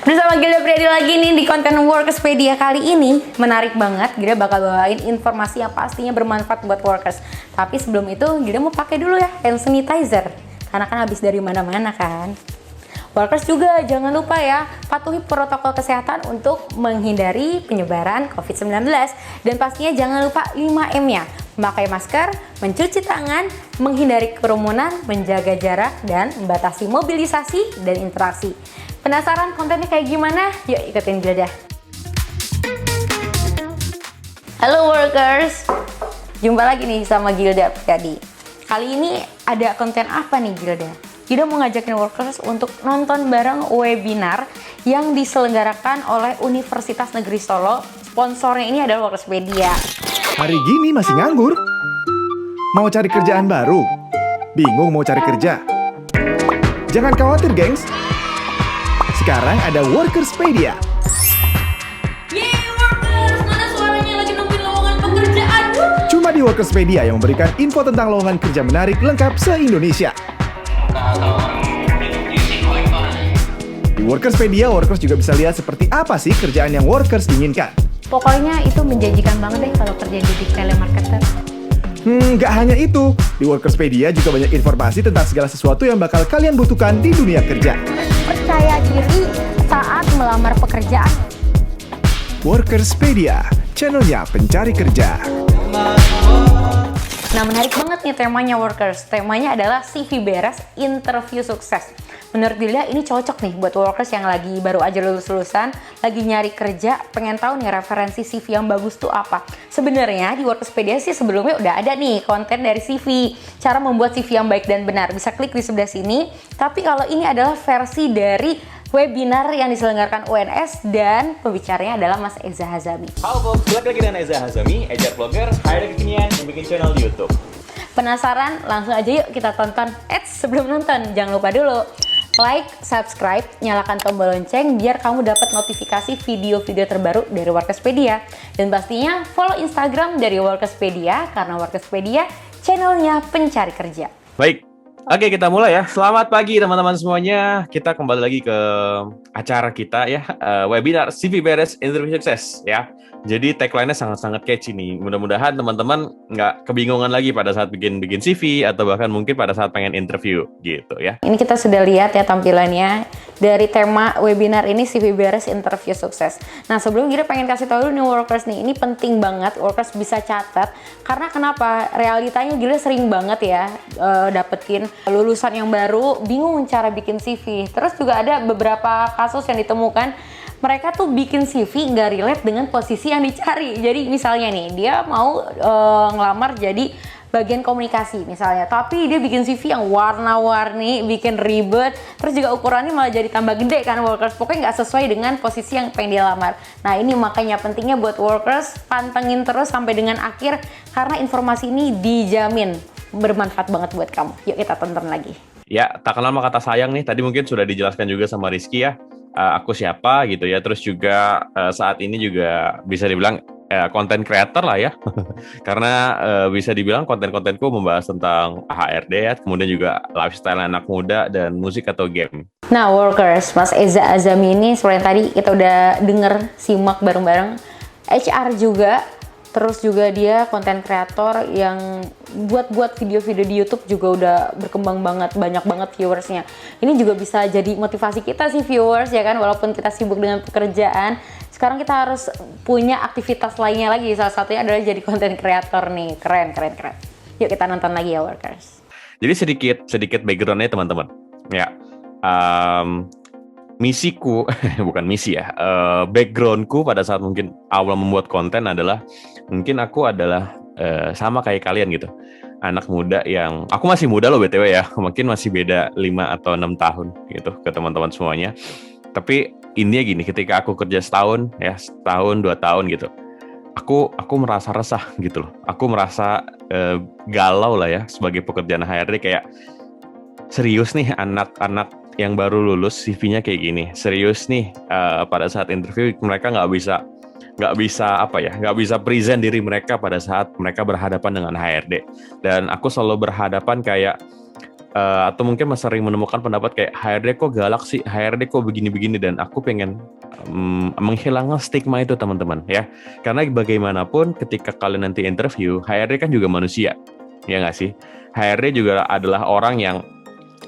Bersama Gilda Priadi lagi nih di konten Workerspedia kali ini. Menarik banget, Gilda bakal bawain informasi yang pastinya bermanfaat buat workers. Tapi sebelum itu, Gilda mau pakai dulu ya hand sanitizer. Karena kan habis dari mana-mana kan. Workers juga jangan lupa ya, patuhi protokol kesehatan untuk menghindari penyebaran COVID-19. Dan pastinya jangan lupa 5M-nya. Memakai masker, mencuci tangan, menghindari kerumunan, menjaga jarak, dan membatasi mobilisasi dan interaksi. Penasaran kontennya kayak gimana? Yuk ikutin Gilda. Halo workers, jumpa lagi nih sama Gilda Priadi. Kali ini ada konten apa nih Gilda? Gilda mau ngajakin workers untuk nonton bareng webinar yang diselenggarakan oleh Universitas Negeri Solo. Sponsornya ini adalah Workerspedia. Hari gini masih nganggur? Mau cari kerjaan baru? Bingung mau cari kerja? Jangan khawatir, gengs. Sekarang ada Workerspedia. Yeay workers, mana suaranya lagi nungguin lowongan pekerjaan? Cuma di Workerspedia yang memberikan info tentang lowongan kerja menarik lengkap se-Indonesia. Di Workerspedia, workers juga bisa lihat seperti apa sih kerjaan yang workers inginkan. Pokoknya itu menjanjikan banget deh kalau kerja jadi telemarketer. Nggak hanya itu. Di Workerspedia juga banyak informasi tentang segala sesuatu yang bakal kalian butuhkan di dunia kerja. Percaya diri saat melamar pekerjaan. Workerspedia, channelnya pencari kerja. Nah, menarik banget nih temanya workers. Temanya adalah CV beres, interview sukses. Menurut Gilda ini cocok nih buat workers yang lagi baru aja lulus-lulusan, lagi nyari kerja, pengen tahu nih referensi CV yang bagus tuh apa. Sebenarnya di Workerspedia sih sebelumnya udah ada nih konten dari CV, cara membuat CV yang baik dan benar. Bisa klik di sebelah sini. Tapi kalau ini adalah versi dari webinar yang diselenggarakan UNS dan pembicaranya adalah Mas Eza Hazami. Halo folks, balik lagi dengan Eza Hazami, HR blogger, hiring kekinian yang bikin channel di YouTube. Penasaran? Langsung aja yuk kita tonton. Sebelum nonton jangan lupa dulu like, subscribe, nyalakan tombol lonceng biar kamu dapat notifikasi video-video terbaru dari Workerspedia. Dan pastinya follow Instagram dari Workerspedia karena Workerspedia channelnya pencari kerja. Baik, oke kita mulai ya. Selamat pagi teman-teman semuanya. Kita kembali lagi ke acara kita ya, webinar CV Beres Interview Sukses ya. Jadi tagline-nya sangat-sangat catchy nih. Mudah-mudahan teman-teman nggak kebingungan lagi pada saat bikin CV atau bahkan mungkin pada saat pengen interview gitu ya. Ini kita sudah lihat ya tampilannya dari tema webinar ini CV Beres Interview Sukses. Nah sebelum kita pengen kasih tahu dulu nih workers nih, ini penting banget workers bisa catat. Karena kenapa? Realitanya Gila sering banget ya dapetin lulusan yang baru bingung cara bikin CV. Terus juga ada beberapa kasus yang ditemukan mereka tuh bikin CV nggak relate dengan posisi yang dicari. Jadi misalnya nih, dia mau ngelamar jadi bagian komunikasi misalnya. Tapi dia bikin CV yang warna-warni, bikin ribet. Terus juga ukurannya malah jadi tambah gede kan workers. Pokoknya nggak sesuai dengan posisi yang pengen dia lamar. Nah ini makanya pentingnya buat workers, pantengin terus sampai dengan akhir. Karena informasi ini dijamin bermanfaat banget buat kamu. Yuk kita tonton lagi. Ya, tak kenal maka kata sayang nih. Tadi mungkin sudah dijelaskan juga sama Rizky ya. Aku siapa gitu ya, terus juga saat ini juga bisa dibilang konten creator lah ya, karena bisa dibilang konten-kontenku membahas tentang HRD ya, kemudian juga lifestyle anak muda dan musik atau game. Nah workers, Mas Eza Hazami ini seperti yang tadi kita udah denger, simak bareng-bareng, HR juga. Terus juga dia konten kreator yang buat video-video di YouTube juga udah berkembang banget, banyak banget viewersnya. Ini juga bisa jadi motivasi kita sih viewers ya kan, walaupun kita sibuk dengan pekerjaan. Sekarang kita harus punya aktivitas lainnya lagi, salah satunya adalah jadi konten kreator nih, keren. Yuk kita nonton lagi ya workers. Jadi sedikit background-nya teman-teman. Ya, misiku, bukan misi ya, backgroundku pada saat mungkin awal membuat konten adalah mungkin aku adalah sama kayak kalian gitu, anak muda yang, aku masih muda loh BTW ya, mungkin masih beda 5 atau 6 tahun gitu ke teman-teman semuanya. Tapi intinya gini, ketika aku kerja setahun 2 tahun gitu, aku merasa resah gitu loh, aku merasa galau lah ya sebagai pekerjaan HRD, kayak serius nih anak-anak yang baru lulus CV-nya kayak gini, serius nih pada saat interview mereka nggak bisa present diri mereka pada saat mereka berhadapan dengan HRD. Dan aku selalu berhadapan kayak atau mungkin sering menemukan pendapat kayak HRD kok galak sih, HRD kok begini-begini, dan aku pengen menghilangkan stigma itu teman-teman ya. Karena bagaimanapun ketika kalian nanti interview, HRD kan juga manusia, ya nggak sih? HRD juga adalah orang yang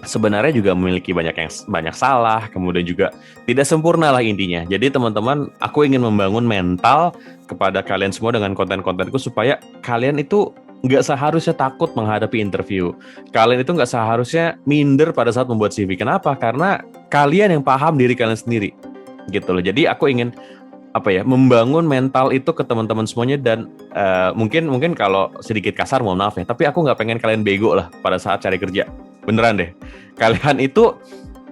sebenarnya juga memiliki banyak salah, kemudian juga tidak sempurna lah intinya. Jadi teman-teman, aku ingin membangun mental kepada kalian semua dengan konten-kontenku supaya kalian itu nggak seharusnya takut menghadapi interview. Kalian itu nggak seharusnya minder pada saat membuat CV. Kenapa? Karena kalian yang paham diri kalian sendiri, gitu loh. Jadi aku ingin membangun mental itu ke teman-teman semuanya, dan mungkin kalau sedikit kasar mohon maaf ya, tapi aku nggak pengen kalian bego lah pada saat cari kerja. Beneran deh, kalian itu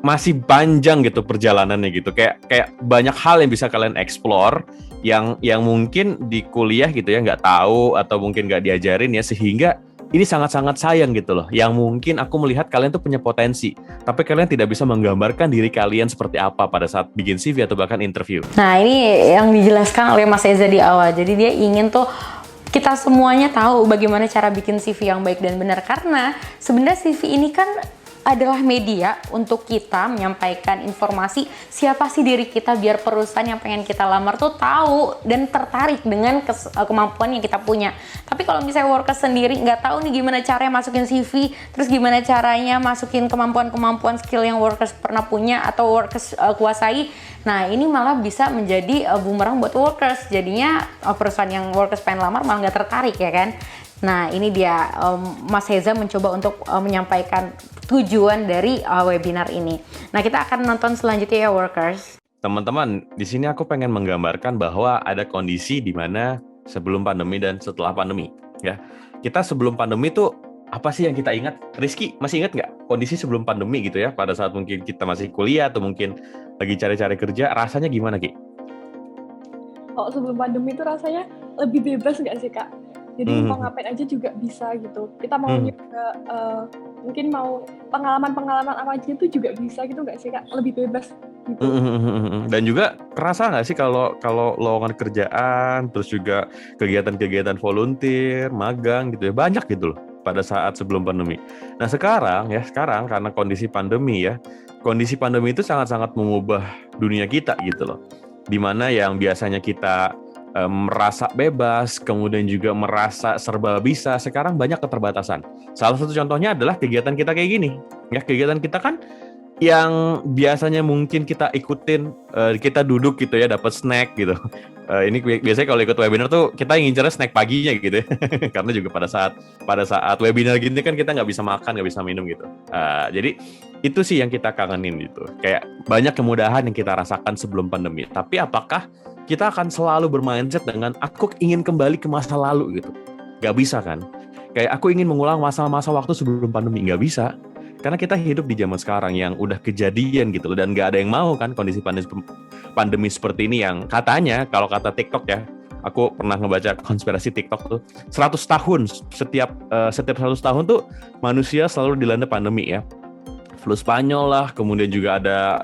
masih panjang gitu perjalanannya gitu, kayak banyak hal yang bisa kalian explore yang mungkin di kuliah gitu ya nggak tahu atau mungkin nggak diajarin ya, sehingga ini sangat-sangat sayang gitu loh, yang mungkin aku melihat kalian tuh punya potensi tapi kalian tidak bisa menggambarkan diri kalian seperti apa pada saat bikin CV atau bahkan interview. Nah, ini yang dijelaskan oleh Mas Eza di awal. Jadi dia ingin tuh kita semuanya tahu bagaimana cara bikin CV yang baik dan benar, karena sebenarnya CV ini kan adalah media untuk kita menyampaikan informasi siapa sih diri kita, biar perusahaan yang pengen kita lamar tuh tahu dan tertarik dengan kemampuan yang kita punya. Tapi kalau misalnya workers sendiri nggak tahu nih gimana caranya masukin CV, terus gimana caranya masukin kemampuan skill yang workers pernah punya atau workers kuasai, nah ini malah bisa menjadi bumerang buat workers. Jadinya perusahaan yang workers pengen lamar malah nggak tertarik ya kan. Nah ini dia Mas Heza mencoba untuk menyampaikan tujuan dari webinar ini. Nah kita akan nonton selanjutnya ya workers. Teman-teman, di sini aku pengen menggambarkan bahwa ada kondisi di mana sebelum pandemi dan setelah pandemi ya. Kita sebelum pandemi tuh apa sih yang kita ingat? Rizky masih ingat nggak kondisi sebelum pandemi gitu ya, pada saat mungkin kita masih kuliah atau mungkin lagi cari-cari kerja, rasanya gimana Ki? Oh, sebelum pandemi itu rasanya lebih bebas nggak sih Kak? Jadi mau ngapain aja juga bisa gitu. Kita mau juga mungkin mau pengalaman apa aja itu juga bisa gitu nggak sih Kak? Lebih bebas gitu. Dan juga kerasa nggak sih kalau lowongan kerjaan, terus juga kegiatan-kegiatan volunteer, magang gitu ya, banyak gitu loh pada saat sebelum pandemi. Nah sekarang karena kondisi pandemi itu sangat-sangat mengubah dunia kita gitu loh. Dimana yang biasanya kita merasa bebas, kemudian juga merasa serba bisa, sekarang banyak keterbatasan. Salah satu contohnya adalah kegiatan kita kayak gini. Ya, kegiatan kita kan yang biasanya mungkin kita ikutin, kita duduk gitu ya, dapat snack gitu. Ini biasanya kalau ikut webinar tuh kita ngincernya snack paginya gitu ya. Karena juga pada saat webinar gini kan kita nggak bisa makan, nggak bisa minum gitu. Jadi itu sih yang kita kangenin gitu. Kayak banyak kemudahan yang kita rasakan sebelum pandemi. Tapi apakah kita akan selalu bermindset dengan aku ingin kembali ke masa lalu gitu? Gak bisa kan? Kayak aku ingin mengulang masa-masa waktu sebelum pandemi, gak bisa. Karena kita hidup di zaman sekarang yang udah kejadian gitu loh, dan gak ada yang mau kan kondisi pandemi seperti ini yang katanya, kalau kata TikTok ya, aku pernah ngebaca konspirasi TikTok tuh, 100 tahun, setiap 100 tahun tuh manusia selalu dilanda pandemi ya. Flu Spanyol lah, kemudian juga ada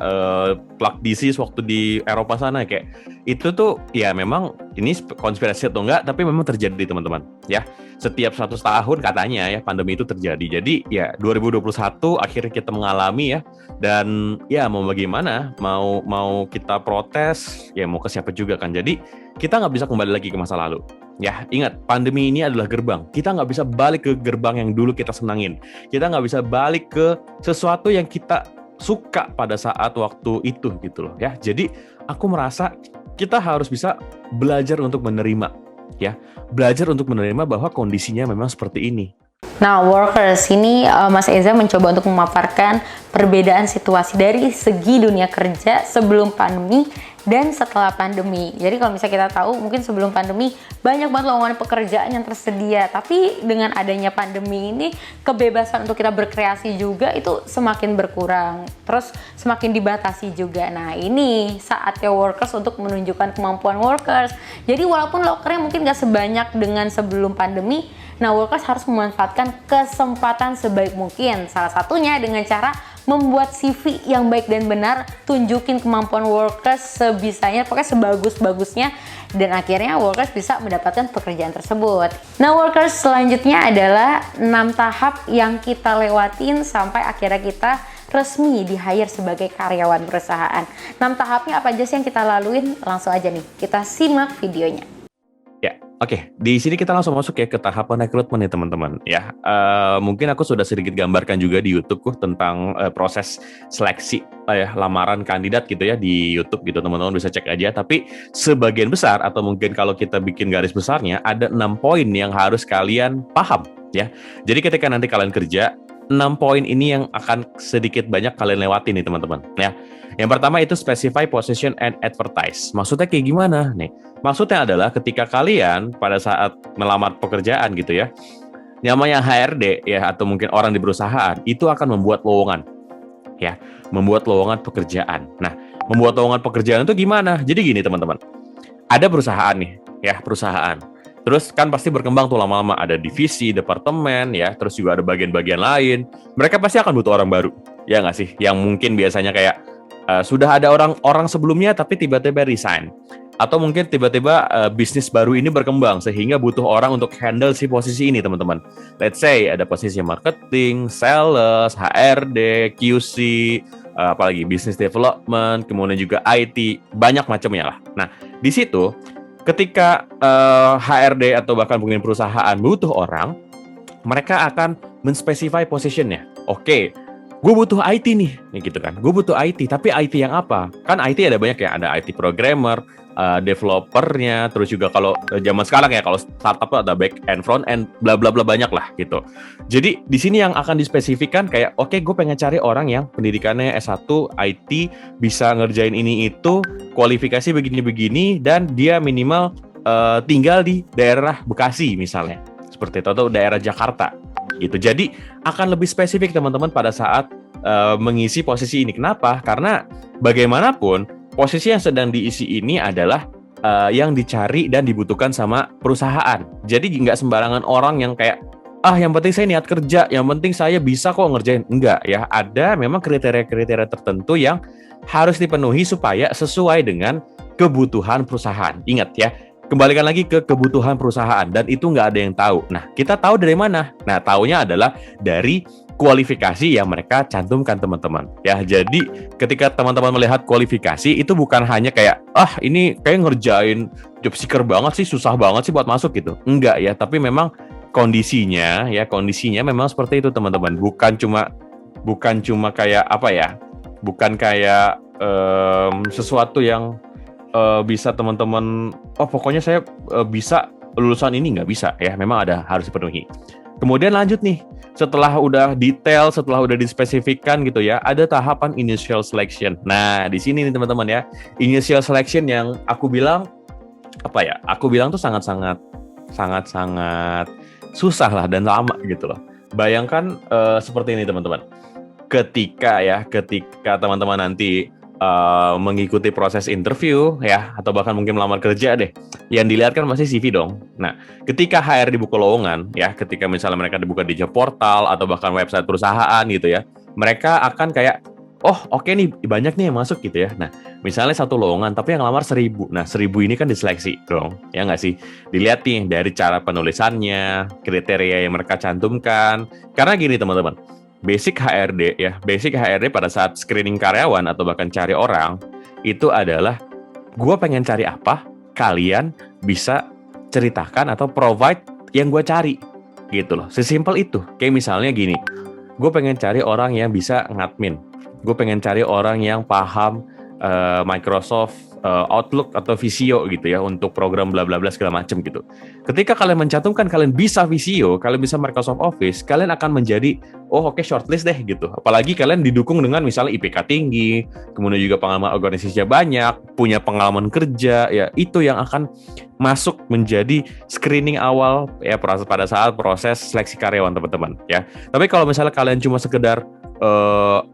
plague disease waktu di Eropa sana, kayak itu tuh ya memang ini konspirasi atau enggak, tapi memang terjadi teman-teman ya. Setiap 100 tahun katanya ya pandemi itu terjadi. Jadi ya 2021 akhirnya kita mengalami ya, dan ya mau bagaimana, mau kita protes ya mau ke siapa juga kan. Jadi kita nggak bisa kembali lagi ke masa lalu. Ya, ingat, pandemi ini adalah gerbang. Kita nggak bisa balik ke gerbang yang dulu kita senangin. Kita nggak bisa balik ke sesuatu yang kita suka pada saat waktu itu gitu loh ya. Jadi aku merasa kita harus bisa belajar untuk menerima ya. Belajar untuk menerima bahwa kondisinya memang seperti ini. Nah, workers, ini Mas Eza mencoba untuk memaparkan perbedaan situasi dari segi dunia kerja sebelum pandemi dan setelah pandemi. Jadi kalau misalnya kita tahu, mungkin sebelum pandemi banyak banget lowongan pekerjaan yang tersedia. Tapi dengan adanya pandemi ini, kebebasan untuk kita berkreasi juga itu semakin berkurang. Terus semakin dibatasi juga. Nah ini saatnya workers untuk menunjukkan kemampuan workers. Jadi walaupun lokernya mungkin gak sebanyak dengan sebelum pandemi, Nah, workers harus memanfaatkan kesempatan sebaik mungkin. Salah satunya dengan cara membuat CV yang baik dan benar, tunjukin kemampuan workers sebisanya, pokoknya sebagus-bagusnya, dan akhirnya workers bisa mendapatkan pekerjaan tersebut. Nah, workers selanjutnya adalah 6 tahap yang kita lewatin sampai akhirnya kita resmi di-hire sebagai karyawan perusahaan. 6 tahapnya apa aja sih yang kita laluin? Langsung aja nih, kita simak videonya. Ya, oke. Di sini kita langsung masuk ya ke tahapan rekrutmen nih teman-teman. Ya, mungkin aku sudah sedikit gambarkan juga di YouTube tentang proses seleksi ya lamaran kandidat gitu ya di YouTube gitu, teman-teman bisa cek aja. Tapi sebagian besar atau mungkin kalau kita bikin garis besarnya ada 6 poin yang harus kalian paham ya. Jadi ketika nanti kalian kerja, 6 poin ini yang akan sedikit banyak kalian lewatin nih teman-teman ya. Yang pertama itu specify position and advertise. Maksudnya kayak gimana nih? Maksudnya adalah ketika kalian pada saat melamar pekerjaan gitu ya, namanya HRD ya atau mungkin orang di perusahaan itu akan membuat lowongan ya, membuat lowongan pekerjaan. Nah, membuat lowongan pekerjaan itu gimana? Jadi gini teman-teman, ada perusahaan nih ya, perusahaan. Terus kan pasti berkembang tuh lama-lama, ada divisi, departemen ya, terus juga ada bagian-bagian lain. Mereka pasti akan butuh orang baru, ya nggak sih? Yang mungkin biasanya kayak sudah ada orang sebelumnya tapi tiba-tiba resign. Atau mungkin tiba-tiba bisnis baru ini berkembang sehingga butuh orang untuk handle si posisi ini teman-teman. Let's say ada posisi marketing, sales, HRD, QC, apalagi business development, kemudian juga IT, banyak macamnya lah. Nah, di situ ketika HRD atau bahkan mungkin perusahaan butuh orang, mereka akan menspesify positionnya. Oke, gue butuh IT nih gitu kan. Gue butuh IT, tapi IT yang apa? Kan IT ada banyak ya, ada IT programmer, developernya, terus juga kalau zaman sekarang ya kalau startup ada back end, front end, bla bla bla banyak lah gitu. Jadi di sini yang akan dispesifikan kayak oke, gue pengen cari orang yang pendidikannya S1 IT, bisa ngerjain ini itu, kualifikasi begini-begini, dan dia minimal tinggal di daerah Bekasi misalnya, seperti itu, atau daerah Jakarta gitu. Jadi akan lebih spesifik teman-teman pada saat mengisi posisi ini. Kenapa? Karena bagaimanapun posisi yang sedang diisi ini adalah yang dicari dan dibutuhkan sama perusahaan. Jadi nggak sembarangan orang yang kayak yang penting saya niat kerja, yang penting saya bisa kok ngerjain. Enggak ya, ada memang kriteria-kriteria tertentu yang harus dipenuhi supaya sesuai dengan kebutuhan perusahaan. Ingat ya, kembalikan lagi ke kebutuhan perusahaan, dan itu nggak ada yang tahu. Nah, kita tahu dari mana? Nah, taunya adalah dari kualifikasi yang mereka cantumkan teman-teman. Ya, jadi ketika teman-teman melihat kualifikasi itu bukan hanya kayak ini kayak ngerjain job seeker banget sih, susah banget sih buat masuk gitu. Enggak ya, tapi memang kondisinya memang seperti itu teman-teman. Bukan cuma kayak apa ya? Bukan kayak sesuatu yang bisa teman-teman pokoknya saya bisa lulusan ini, nggak bisa ya, memang harus dipenuhi. Kemudian lanjut nih, setelah udah detail, setelah udah dispesifikkan gitu ya, ada tahapan initial selection. Nah, di sini nih teman-teman ya, initial selection yang aku bilang tuh sangat-sangat susah lah dan lama gitu loh. Bayangkan seperti ini teman-teman. Ketika teman-teman nanti mengikuti proses interview ya, atau bahkan mungkin melamar kerja deh, yang dilihat kan masih CV dong. Nah, ketika HR dibuka lowongan ya, ketika misalnya mereka dibuka di job portal atau bahkan website perusahaan gitu ya, mereka akan kayak oke nih, banyak nih yang masuk gitu ya. Nah, misalnya satu lowongan tapi yang lamar 1.000. Nah, 1.000 ini kan diseleksi dong, ya nggak sih? Dilihat nih dari cara penulisannya, kriteria yang mereka cantumkan. Karena gini teman-teman, Basic HRD pada saat screening karyawan atau bahkan cari orang, itu adalah gue pengen cari apa, kalian bisa ceritakan atau provide yang gue cari gitu loh. Sesimpel itu. Kayak misalnya gini, gue pengen cari orang yang bisa ngadmin, gue pengen cari orang yang paham Microsoft Outlook atau Visio gitu ya, untuk program bla bla bla segala macam gitu. Ketika kalian mencantumkan kalian bisa Visio, kalian bisa Microsoft Office, kalian akan menjadi oke, shortlist deh gitu. Apalagi kalian didukung dengan misalnya IPK tinggi, kemudian juga pengalaman organisasinya banyak, punya pengalaman kerja ya, itu yang akan masuk menjadi screening awal ya pada saat proses seleksi karyawan teman-teman ya. Tapi kalau misalnya kalian cuma sekedar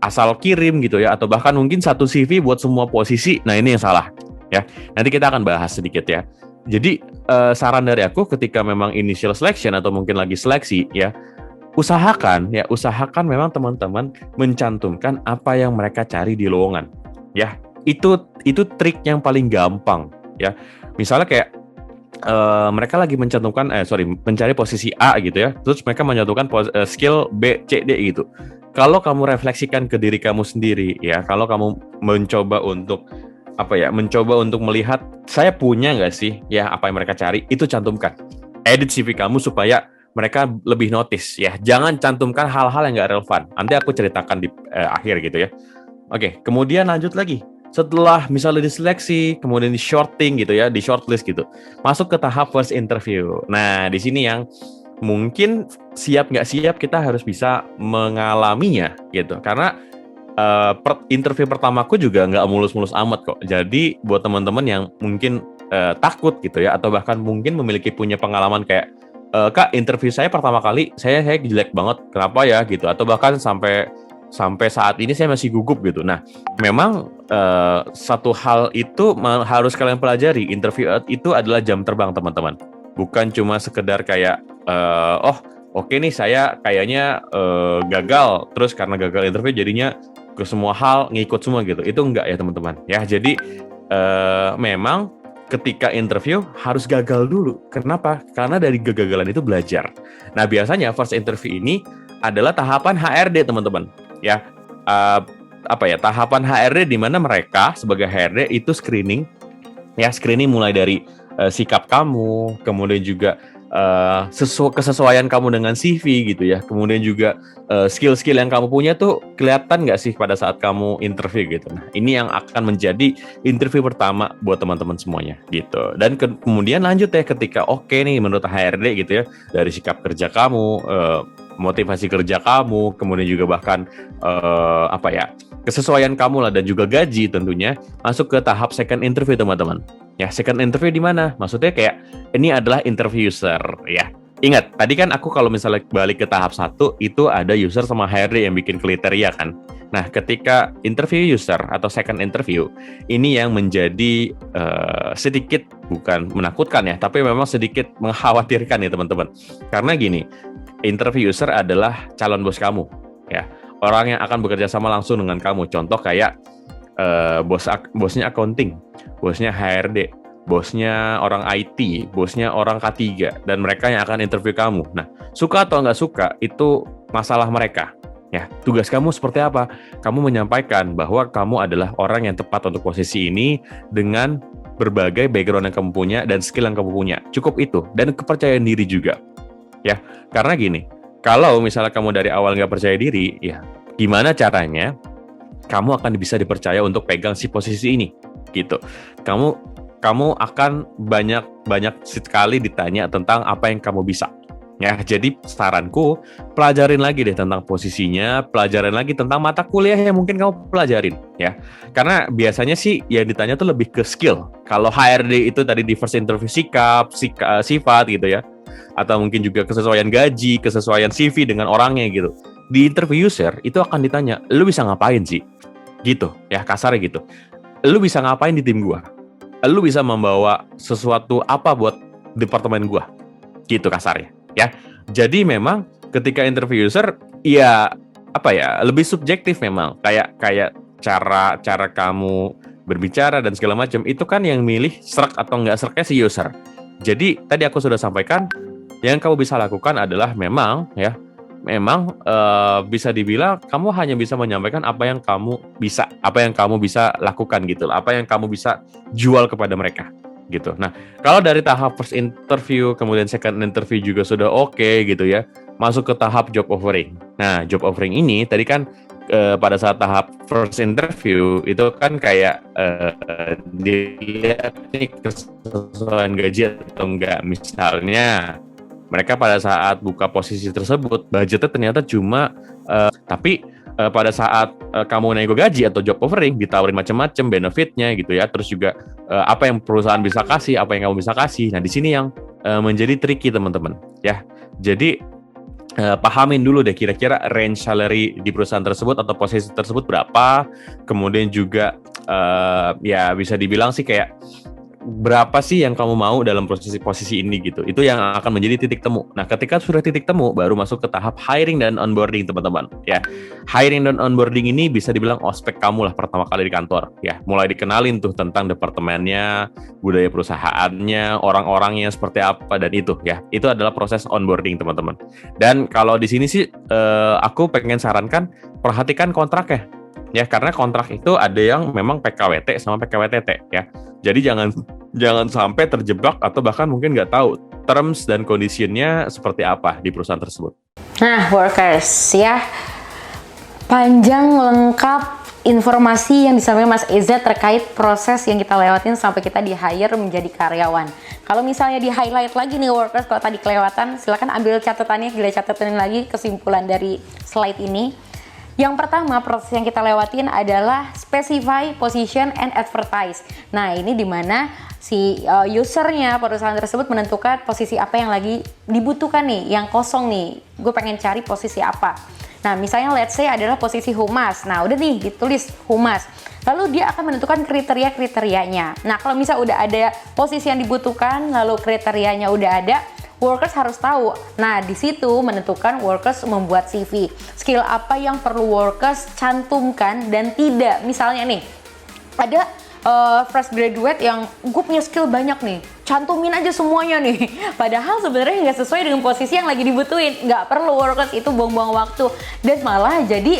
asal kirim gitu ya, atau bahkan mungkin satu CV buat semua posisi, nah ini yang salah ya. Nanti kita akan bahas sedikit ya. Jadi saran dari aku ketika memang initial selection atau mungkin lagi seleksi ya, usahakan memang teman-teman mencantumkan apa yang mereka cari di lowongan. Ya, itu trik yang paling gampang ya. Misalnya kayak mereka lagi mencari posisi A gitu ya, terus mereka mencantumkan skill B, C, D gitu. Kalau kamu refleksikan ke diri kamu sendiri ya, kalau kamu mencoba untuk melihat saya punya nggak sih ya apa yang mereka cari, itu cantumkan. Edit CV kamu supaya mereka lebih notice ya. Jangan cantumkan hal-hal yang nggak relevan. Nanti aku ceritakan di akhir gitu ya. Oke, kemudian lanjut lagi. Setelah misalnya diseleksi, kemudian di shorting gitu ya, di shortlist gitu, masuk ke tahap first interview. Nah, di sini yang mungkin siap nggak siap kita harus bisa mengalaminya gitu. Karena interview pertamaku juga nggak mulus-mulus amat kok. Jadi buat teman-teman yang mungkin takut gitu ya, atau bahkan mungkin memiliki punya pengalaman kayak Kak, interview saya pertama kali saya jelek banget, kenapa ya gitu, atau bahkan sampai saat ini saya masih gugup gitu. Nah, memang satu hal itu harus kalian pelajari. Interview itu adalah jam terbang teman-teman. Bukan cuma sekedar kayak oke nih saya kayaknya gagal, terus karena gagal interview jadinya ke semua hal ngikut semua gitu. Itu enggak ya teman-teman ya. Jadi memang ketika interview harus gagal dulu. Kenapa? Karena dari kegagalan itu belajar. Nah, biasanya first interview ini adalah tahapan HRD teman-teman ya. Tahapan HRD di mana mereka sebagai HRD itu screening ya, screening mulai dari sikap kamu, kemudian juga kesesuaian kamu dengan CV gitu ya, kemudian juga skill-skill yang kamu punya tuh kelihatan nggak sih pada saat kamu interview gitu. Nah, ini yang akan menjadi interview pertama buat teman-teman semuanya gitu. Dan kemudian lanjut ya ketika oke nih menurut HRD gitu ya, dari sikap kerja kamu, motivasi kerja kamu, kemudian juga bahkan kesesuaian kamu lah, dan juga gaji tentunya, masuk ke tahap second interview teman-teman. Ya, second interview di mana? Maksudnya kayak ini adalah interview user ya. Ingat, tadi kan aku kalau misalnya balik ke tahap 1 itu ada user sama HRD yang bikin kriteria kan. Nah, ketika interview user atau second interview, ini yang menjadi sedikit bukan menakutkan ya, tapi memang sedikit mengkhawatirkan ya teman-teman. Karena gini, interview user adalah calon bos kamu ya. Orang yang akan bekerja sama langsung dengan kamu. Contoh kayak bosnya accounting, bosnya HRD, bosnya orang IT, bosnya orang K3, dan mereka yang akan interview kamu. Nah, suka atau nggak suka, itu masalah mereka. Ya, tugas kamu seperti apa? Kamu menyampaikan bahwa kamu adalah orang yang tepat untuk posisi ini dengan berbagai background yang kamu punya dan skill yang kamu punya. Cukup itu, dan kepercayaan diri juga. Ya, karena gini, kalau misalnya kamu dari awal nggak percaya diri, ya gimana caranya kamu akan bisa dipercaya untuk pegang si posisi ini gitu. Kamu akan banyak sekali ditanya tentang apa yang kamu bisa ya. Jadi saranku, pelajarin lagi deh tentang posisinya, pelajarin lagi tentang mata kuliah yang mungkin kamu pelajarin ya. Karena biasanya sih yang ditanya tuh lebih ke skill. Kalau HRD itu tadi di first interview sifat gitu ya, atau mungkin juga kesesuaian gaji, kesesuaian CV dengan orangnya gitu. Di interview user itu akan ditanya, lu bisa ngapain sih? Gitu, ya kasarnya gitu. Lu bisa ngapain di tim gua? Lu bisa membawa sesuatu apa buat departemen gua? Gitu kasarnya, ya. Jadi memang ketika interview user, ya lebih subjektif memang. Kayak cara kamu berbicara dan segala macam itu kan yang milih serak atau nggak seraknya si user. Jadi tadi aku sudah sampaikan, yang kamu bisa lakukan adalah memang bisa dibilang kamu hanya bisa menyampaikan apa yang kamu bisa lakukan gitu, apa yang kamu bisa jual kepada mereka gitu. Nah, kalau dari tahap first interview kemudian second interview juga sudah oke gitu ya, masuk ke tahap job offering. Nah, job offering ini tadi kan pada saat tahap first interview itu kan kayak dilihat nih kesesuaian gaji atau enggak. Misalnya mereka pada saat buka posisi tersebut budgetnya ternyata cuma tapi pada saat kamu nego gaji atau job offering ditawarin macam-macam benefitnya gitu ya, terus juga apa yang perusahaan bisa kasih, apa yang kamu bisa kasih. Nah, di sini yang menjadi tricky teman-teman ya. Jadi pahamin dulu deh kira-kira range salary di perusahaan tersebut atau posisi tersebut berapa. Kemudian juga ya bisa dibilang sih kayak berapa sih yang kamu mau dalam posisi ini gitu. Itu yang akan menjadi titik temu. Nah, ketika sudah titik temu, baru masuk ke tahap hiring dan onboarding, teman-teman. Ya, hiring dan onboarding ini bisa dibilang ospek kamu lah pertama kali di kantor. Ya, mulai dikenalin tuh tentang departemennya, budaya perusahaannya, orang-orangnya seperti apa, dan itu ya. Itu adalah proses onboarding, teman-teman. Dan kalau di sini sih, aku pengen sarankan, perhatikan kontraknya. Ya, karena kontrak itu ada yang memang PKWT sama PKWTT ya. Jadi jangan sampai terjebak atau bahkan mungkin nggak tahu terms dan condition-nya seperti apa di perusahaan tersebut. Nah, workers ya, panjang lengkap informasi yang disampaikan Mas Eza terkait proses yang kita lewatin sampai kita di-hire menjadi karyawan. Kalau misalnya di-highlight lagi nih workers, kalau tadi kelewatan, silakan ambil catatannya, catatin lagi kesimpulan dari slide ini. Yang pertama, proses yang kita lewatin adalah specify, position, and advertise. Nah, ini dimana si usernya perusahaan tersebut menentukan posisi apa yang lagi dibutuhkan nih, yang kosong nih. Gue pengen cari posisi apa. Nah, misalnya let's say adalah posisi humas. Nah, udah nih ditulis humas. Lalu dia akan menentukan kriteria-kriterianya. Nah, kalau misalnya udah ada posisi yang dibutuhkan, lalu kriterianya udah ada, workers harus tahu. Nah, di situ menentukan workers membuat CV. Skill apa yang perlu workers cantumkan dan tidak. Misalnya nih, ada fresh graduate yang gue punya skill banyak nih, cantumin aja semuanya nih. Padahal sebenarnya nggak sesuai dengan posisi yang lagi dibutuhin. Nggak perlu, workers itu buang-buang waktu. Dan malah jadi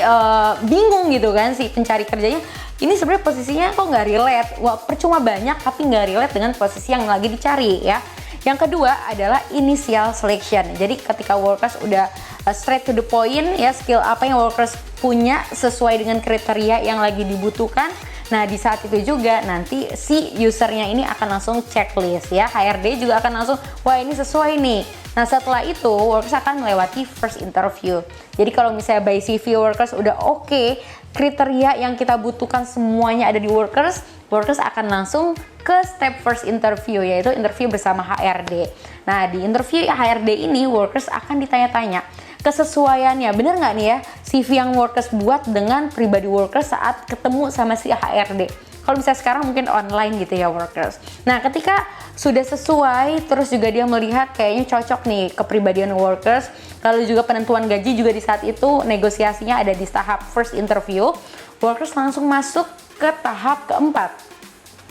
bingung gitu kan si pencari kerjanya. Ini sebenarnya posisinya kok nggak relate. Wah, percuma banyak tapi nggak relate dengan posisi yang lagi dicari ya. Yang kedua adalah initial selection. Jadi ketika workers udah straight to the point ya, skill apa yang workers punya sesuai dengan kriteria yang lagi dibutuhkan. Nah, di saat itu juga nanti si usernya ini akan langsung checklist ya. HRD juga akan langsung, wah ini sesuai nih. Nah, setelah itu workers akan melewati first interview. Jadi kalau misalnya by CV workers udah oke, kriteria yang kita butuhkan semuanya ada di workers akan langsung ke step first interview, yaitu interview bersama HRD. Nah, di interview HRD ini workers akan ditanya-tanya kesesuaiannya, bener nggak nih ya CV yang workers buat dengan pribadi workers saat ketemu sama si HRD. Kalau misalnya sekarang mungkin online gitu ya workers. Nah, ketika sudah sesuai, terus juga dia melihat kayaknya cocok nih kepribadian workers, lalu juga penentuan gaji juga di saat itu negosiasinya ada di tahap first interview, workers langsung masuk ke tahap keempat,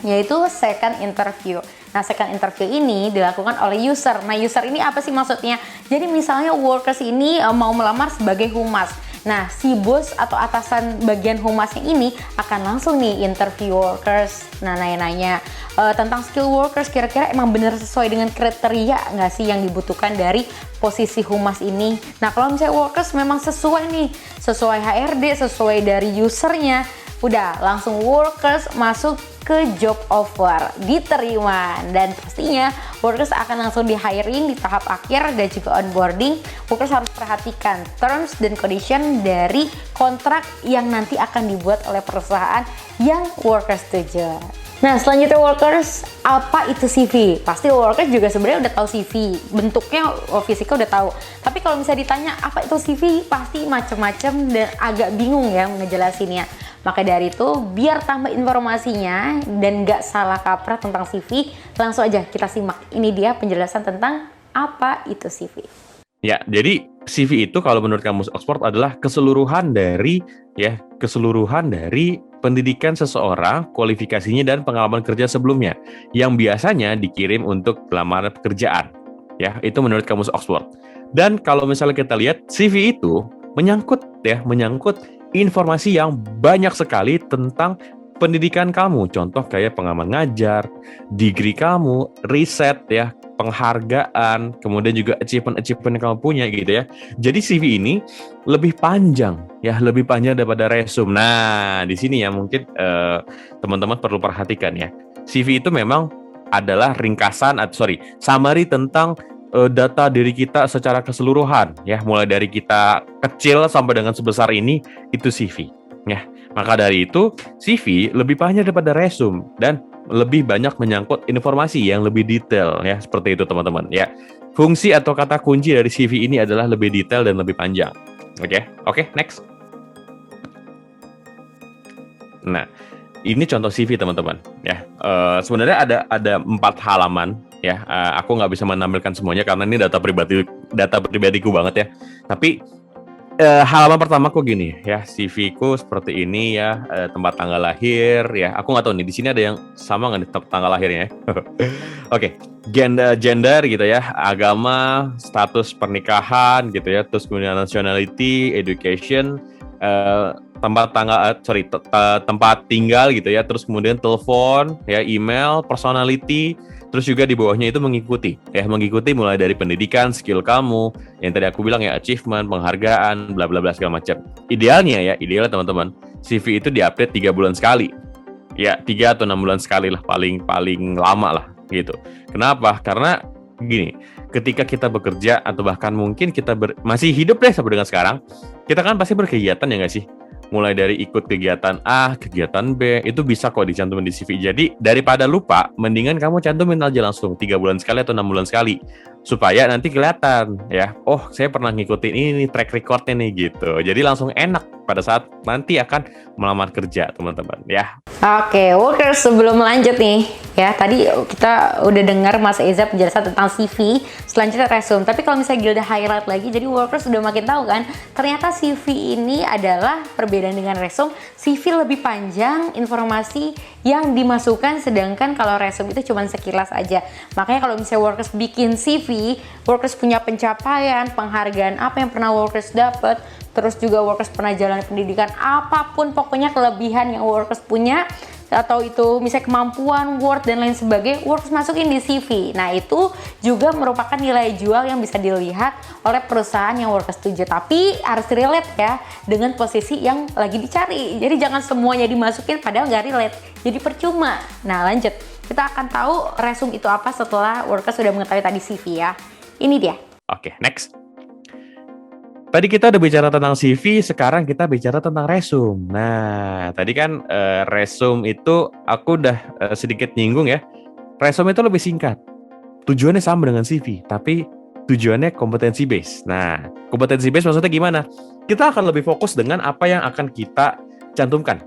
yaitu second interview. Nah, second interview ini dilakukan oleh user. Nah, user ini apa sih maksudnya? Jadi misalnya workers ini mau melamar sebagai humas. Nah, si bos atau atasan bagian humasnya ini akan langsung nih interview workers. Nah, nanya-nanya tentang skill workers, kira-kira emang bener sesuai dengan kriteria nggak sih yang dibutuhkan dari posisi humas ini. Nah, kalau misalnya workers memang sesuai nih, sesuai HRD, sesuai dari usernya, udah langsung workers masuk ke job offer, diterima, dan pastinya workers akan langsung di hiring di tahap akhir dan juga onboarding. Workers harus perhatikan terms dan condition dari kontrak yang nanti akan dibuat oleh perusahaan yang workers tuju. Nah, selanjutnya workers, apa itu CV? Pasti workers juga sebenarnya udah tahu CV, bentuknya fisiknya udah tahu. Tapi kalau misalnya ditanya apa itu CV, pasti macam-macam dan agak bingung ya ngejelasinnya. Maka dari itu, biar tambah informasinya dan nggak salah kaprah tentang CV, langsung aja kita simak. Ini dia penjelasan tentang apa itu CV. Ya, jadi CV itu kalau menurut Kamus Oxford adalah keseluruhan dari pendidikan seseorang, kualifikasinya dan pengalaman kerja sebelumnya yang biasanya dikirim untuk lamaran pekerjaan. Ya, itu menurut Kamus Oxford. Dan kalau misalnya kita lihat CV itu menyangkut informasi yang banyak sekali tentang pendidikan kamu. Contoh kayak pengalaman ngajar, degree kamu, riset ya, penghargaan, kemudian juga achievement yang kamu punya gitu ya. Jadi CV ini lebih panjang daripada resume. Nah, di sini ya mungkin teman-teman perlu perhatikan ya. CV itu memang adalah summary tentang data diri kita secara keseluruhan ya, mulai dari kita kecil sampai dengan sebesar ini, itu CV ya. Maka dari itu CV lebih panjang daripada resume dan lebih banyak menyangkut informasi yang lebih detail ya, seperti itu teman-teman ya. Fungsi atau kata kunci dari CV ini adalah lebih detail dan lebih panjang. Oke, next. Nah, ini contoh CV teman-teman ya. Sebenarnya ada 4 halaman ya. Aku nggak bisa menampilkan semuanya karena ini data pribadiku banget ya. Tapi halaman pertamaku gini ya, CV ku seperti ini ya, tempat tanggal lahir ya. Aku nggak tahu nih di sini ada yang sama nggak nih tanggal lahirnya ya. Oke, gender gitu ya, agama, status pernikahan gitu ya, terus kemudian nationality, education, tempat tinggal gitu ya, terus kemudian telepon ya, email, personality. Terus juga di bawahnya itu mengikuti mulai dari pendidikan, skill kamu, yang tadi aku bilang ya, achievement, penghargaan, bla bla bla segala macam. Idealnya teman-teman, CV itu diupdate 3 bulan sekali. Ya, 3 atau 6 bulan sekali lah, paling lama lah gitu. Kenapa? Karena gini, ketika kita bekerja atau bahkan mungkin kita masih hidup deh sampai dengan sekarang, kita kan pasti berkegiatan ya nggak sih? Mulai dari ikut kegiatan A, kegiatan B, itu bisa kok dicantumin di CV. Jadi daripada lupa, mendingan kamu cantumin aja langsung 3 bulan sekali atau 6 bulan sekali. Supaya nanti kelihatan ya, oh saya pernah ngikutin ini track recordnya nih gitu. Jadi langsung enak pada saat nanti akan melamar kerja teman-teman ya. Oke, Workers, sebelum lanjut nih, ya tadi kita udah dengar Mas Eza penjelasan tentang CV, selanjutnya resume. Tapi kalau misalnya Gilda highlight lagi, jadi Workers udah makin tahu kan, ternyata CV ini adalah perbedaan dengan resume. CV lebih panjang informasi yang dimasukkan, sedangkan kalau resume itu cuma sekilas aja. Makanya kalau misalnya Workers bikin CV, Workers punya pencapaian, penghargaan apa yang pernah Workers dapat, terus juga Workers pernah jalan pendidikan, apapun pokoknya kelebihan yang Workers punya, atau itu misalnya kemampuan, Word dan lain sebagainya, Workers masukin di CV. Nah itu juga merupakan nilai jual yang bisa dilihat oleh perusahaan yang Workers tuju. Tapi harus relate ya dengan posisi yang lagi dicari. Jadi jangan semuanya dimasukin padahal nggak relate, jadi percuma. Nah lanjut, kita akan tahu resume itu apa setelah Workers sudah mengetahui tadi CV ya. Ini dia. Oke, next. Tadi kita udah bicara tentang CV, sekarang kita bicara tentang resume. Nah, tadi kan resume itu aku udah sedikit nyinggung ya. Resume itu lebih singkat. Tujuannya sama dengan CV, tapi tujuannya kompetensi base. Nah, kompetensi base maksudnya gimana? Kita akan lebih fokus dengan apa yang akan kita cantumkan.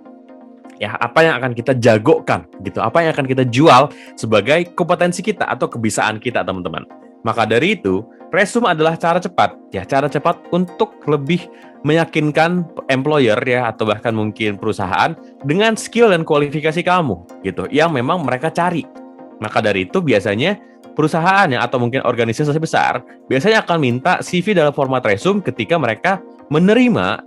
Ya, apa yang akan kita jagokan gitu. Apa yang akan kita jual sebagai kompetensi kita atau kebiasaan kita, teman-teman. Maka dari itu, resume adalah cara cepat untuk lebih meyakinkan employer ya, atau bahkan mungkin perusahaan dengan skill dan kualifikasi kamu gitu yang memang mereka cari. Maka dari itu biasanya perusahaan atau mungkin organisasi besar biasanya akan minta CV dalam format resume ketika mereka menerima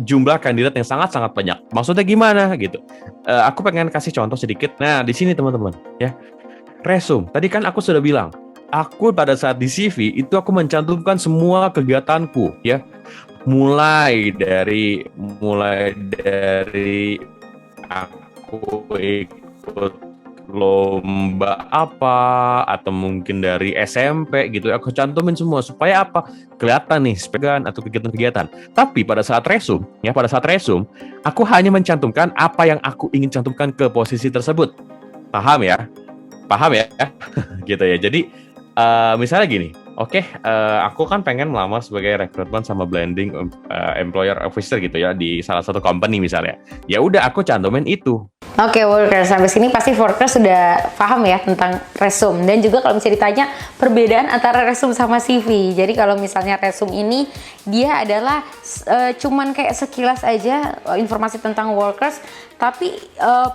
jumlah kandidat yang sangat-sangat banyak. Maksudnya gimana gitu? Aku pengen kasih contoh sedikit. Nah, di sini teman-teman ya. Resume. Tadi kan aku sudah bilang, aku pada saat di CV itu aku mencantumkan semua kegiatanku ya. Mulai dari aku ikut lomba apa atau mungkin dari SMP gitu, aku cantumin semua supaya apa? Kelihatan nih sepegan atau kegiatan-kegiatan. Tapi pada saat resume, aku hanya mencantumkan apa yang aku ingin cantumkan ke posisi tersebut. Paham ya? Gitu ya. Jadi misalnya gini, aku kan pengen melamar sebagai rekrutmen sama blending employer officer gitu ya di salah satu company misalnya. Ya udah aku cantumin itu. Oke, Workers, sampai sini pasti Workers sudah paham ya tentang resume. Dan juga kalau misalnya ditanya perbedaan antara resume sama CV. Jadi kalau misalnya resume ini dia adalah cuman kayak sekilas aja informasi tentang Workers, tapi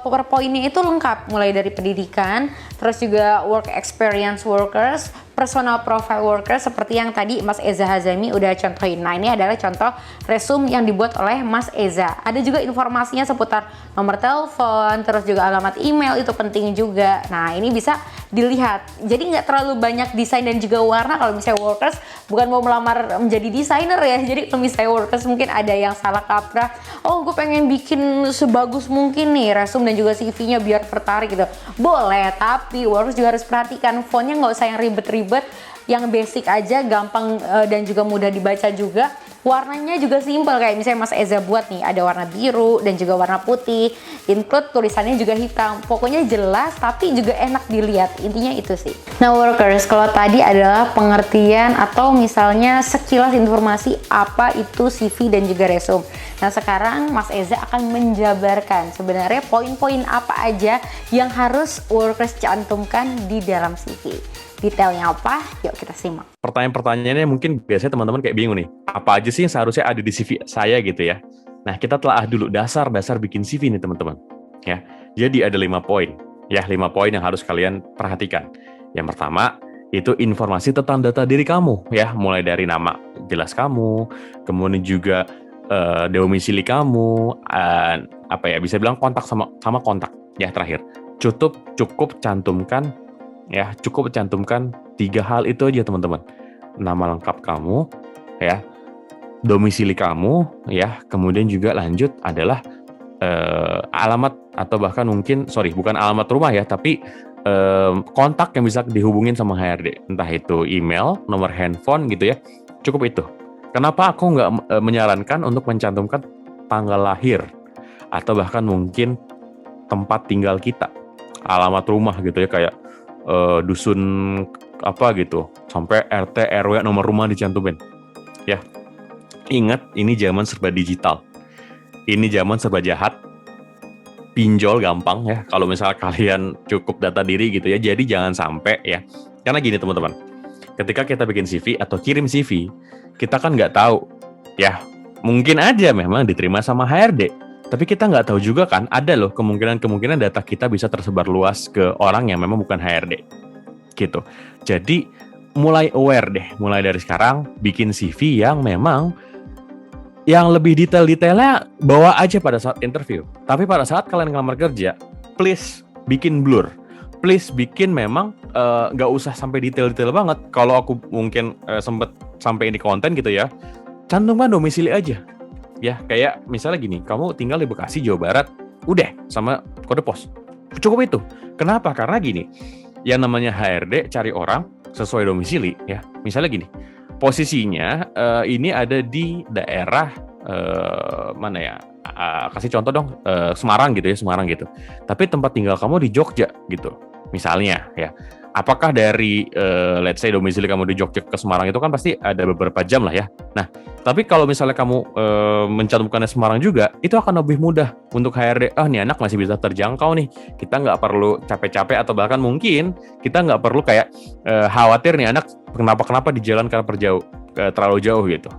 PowerPoint-nya itu lengkap, mulai dari pendidikan, terus juga work experience Workers, personal profile Workers seperti yang tadi Mas Eza Hazami udah contohin. Nah, ini adalah contoh resume yang dibuat oleh Mas Eza. Ada juga informasinya seputar nomor telepon, terus juga alamat email, itu penting juga. Nah, ini bisa dilihat. Jadi nggak terlalu banyak desain dan juga warna kalau misalnya Workers bukan mau melamar menjadi desainer ya. Jadi kalau misalnya Workers mungkin ada yang salah kaprah, oh gue pengen bikin sebagus mungkin nih resume dan juga CV-nya biar tertarik gitu. Boleh, tapi Workers juga harus perhatikan fontnya nggak usah yang ribet-ribet, yang basic aja, gampang dan juga mudah dibaca juga. Warnanya juga simple, kayak misalnya Mas Eza buat nih, ada warna biru dan juga warna putih, include tulisannya juga hitam. Pokoknya jelas tapi juga enak dilihat, intinya itu sih. Nah workers, kalau tadi adalah pengertian atau misalnya sekilas informasi apa itu CV dan juga resume. Nah sekarang Mas Eza akan menjabarkan sebenarnya poin-poin apa aja yang harus workers cantumkan di dalam CV. Detailnya apa? Yuk kita simak. Pertanyaan-pertanyaannya mungkin biasanya teman-teman kayak bingung nih, apa aja sih yang seharusnya ada di CV saya gitu ya. Nah, kita telah dulu dasar-dasar bikin CV nih teman-teman. Ya, jadi ada 5 poin. Ya, 5 poin yang harus kalian perhatikan. Yang pertama, itu informasi tentang data diri kamu ya, mulai dari nama jelas kamu, kemudian juga domisili kamu, bisa bilang kontak sama kontak. Ya, terakhir. Cukup cantumkan 3 hal itu aja teman-teman. Nama lengkap kamu, ya, domisili kamu, ya, kemudian juga lanjut adalah alamat atau bahkan bukan alamat rumah ya, tapi kontak yang bisa dihubungin sama HRD, entah itu email, nomor handphone gitu ya. Cukup itu. Kenapa aku nggak menyarankan untuk mencantumkan tanggal lahir atau bahkan mungkin tempat tinggal kita, alamat rumah gitu ya, kayak dusun apa gitu, sampai RT RW nomor rumah dicantumin. Ya. Ingat, ini zaman serba digital. Ini zaman serba jahat. Pinjol gampang ya kalau misalnya kalian cukup data diri gitu ya. Jadi jangan sampai ya. Karena gini teman-teman. Ketika kita bikin CV atau kirim CV, kita kan nggak tahu ya. Mungkin aja memang diterima sama HRD. Tapi kita nggak tahu juga kan, ada loh kemungkinan data kita bisa tersebar luas ke orang yang memang bukan HRD. Gitu. Jadi, mulai aware deh, mulai dari sekarang, bikin CV yang memang, yang lebih detail-detailnya bawa aja pada saat interview. Tapi pada saat kalian ngelamar kerja, please bikin blur. Please bikin memang nggak usah sampai detail-detail banget. Kalau aku mungkin sempet sampai ini konten gitu ya, cantumkan domisili aja. Ya, kayak misalnya gini, kamu tinggal di Bekasi, Jawa Barat, udah, sama kode pos. Cukup itu. Kenapa? Karena gini, yang namanya HRD cari orang sesuai domisili, ya. Misalnya gini, posisinya ini ada di daerah mana ya? Kasih contoh dong, Semarang gitu. Tapi tempat tinggal kamu di Jogja gitu, misalnya, ya. Apakah dari let's say domisili kamu di Jogja ke Semarang itu kan pasti ada beberapa jam lah ya. Nah, tapi kalau misalnya kamu mencantumkannya Semarang juga, itu akan lebih mudah untuk HRD. Nih anak masih bisa terjangkau nih. Kita nggak perlu capek-capek atau bahkan mungkin kita nggak perlu kayak khawatir nih anak kenapa di jalan karena terlalu jauh gitu.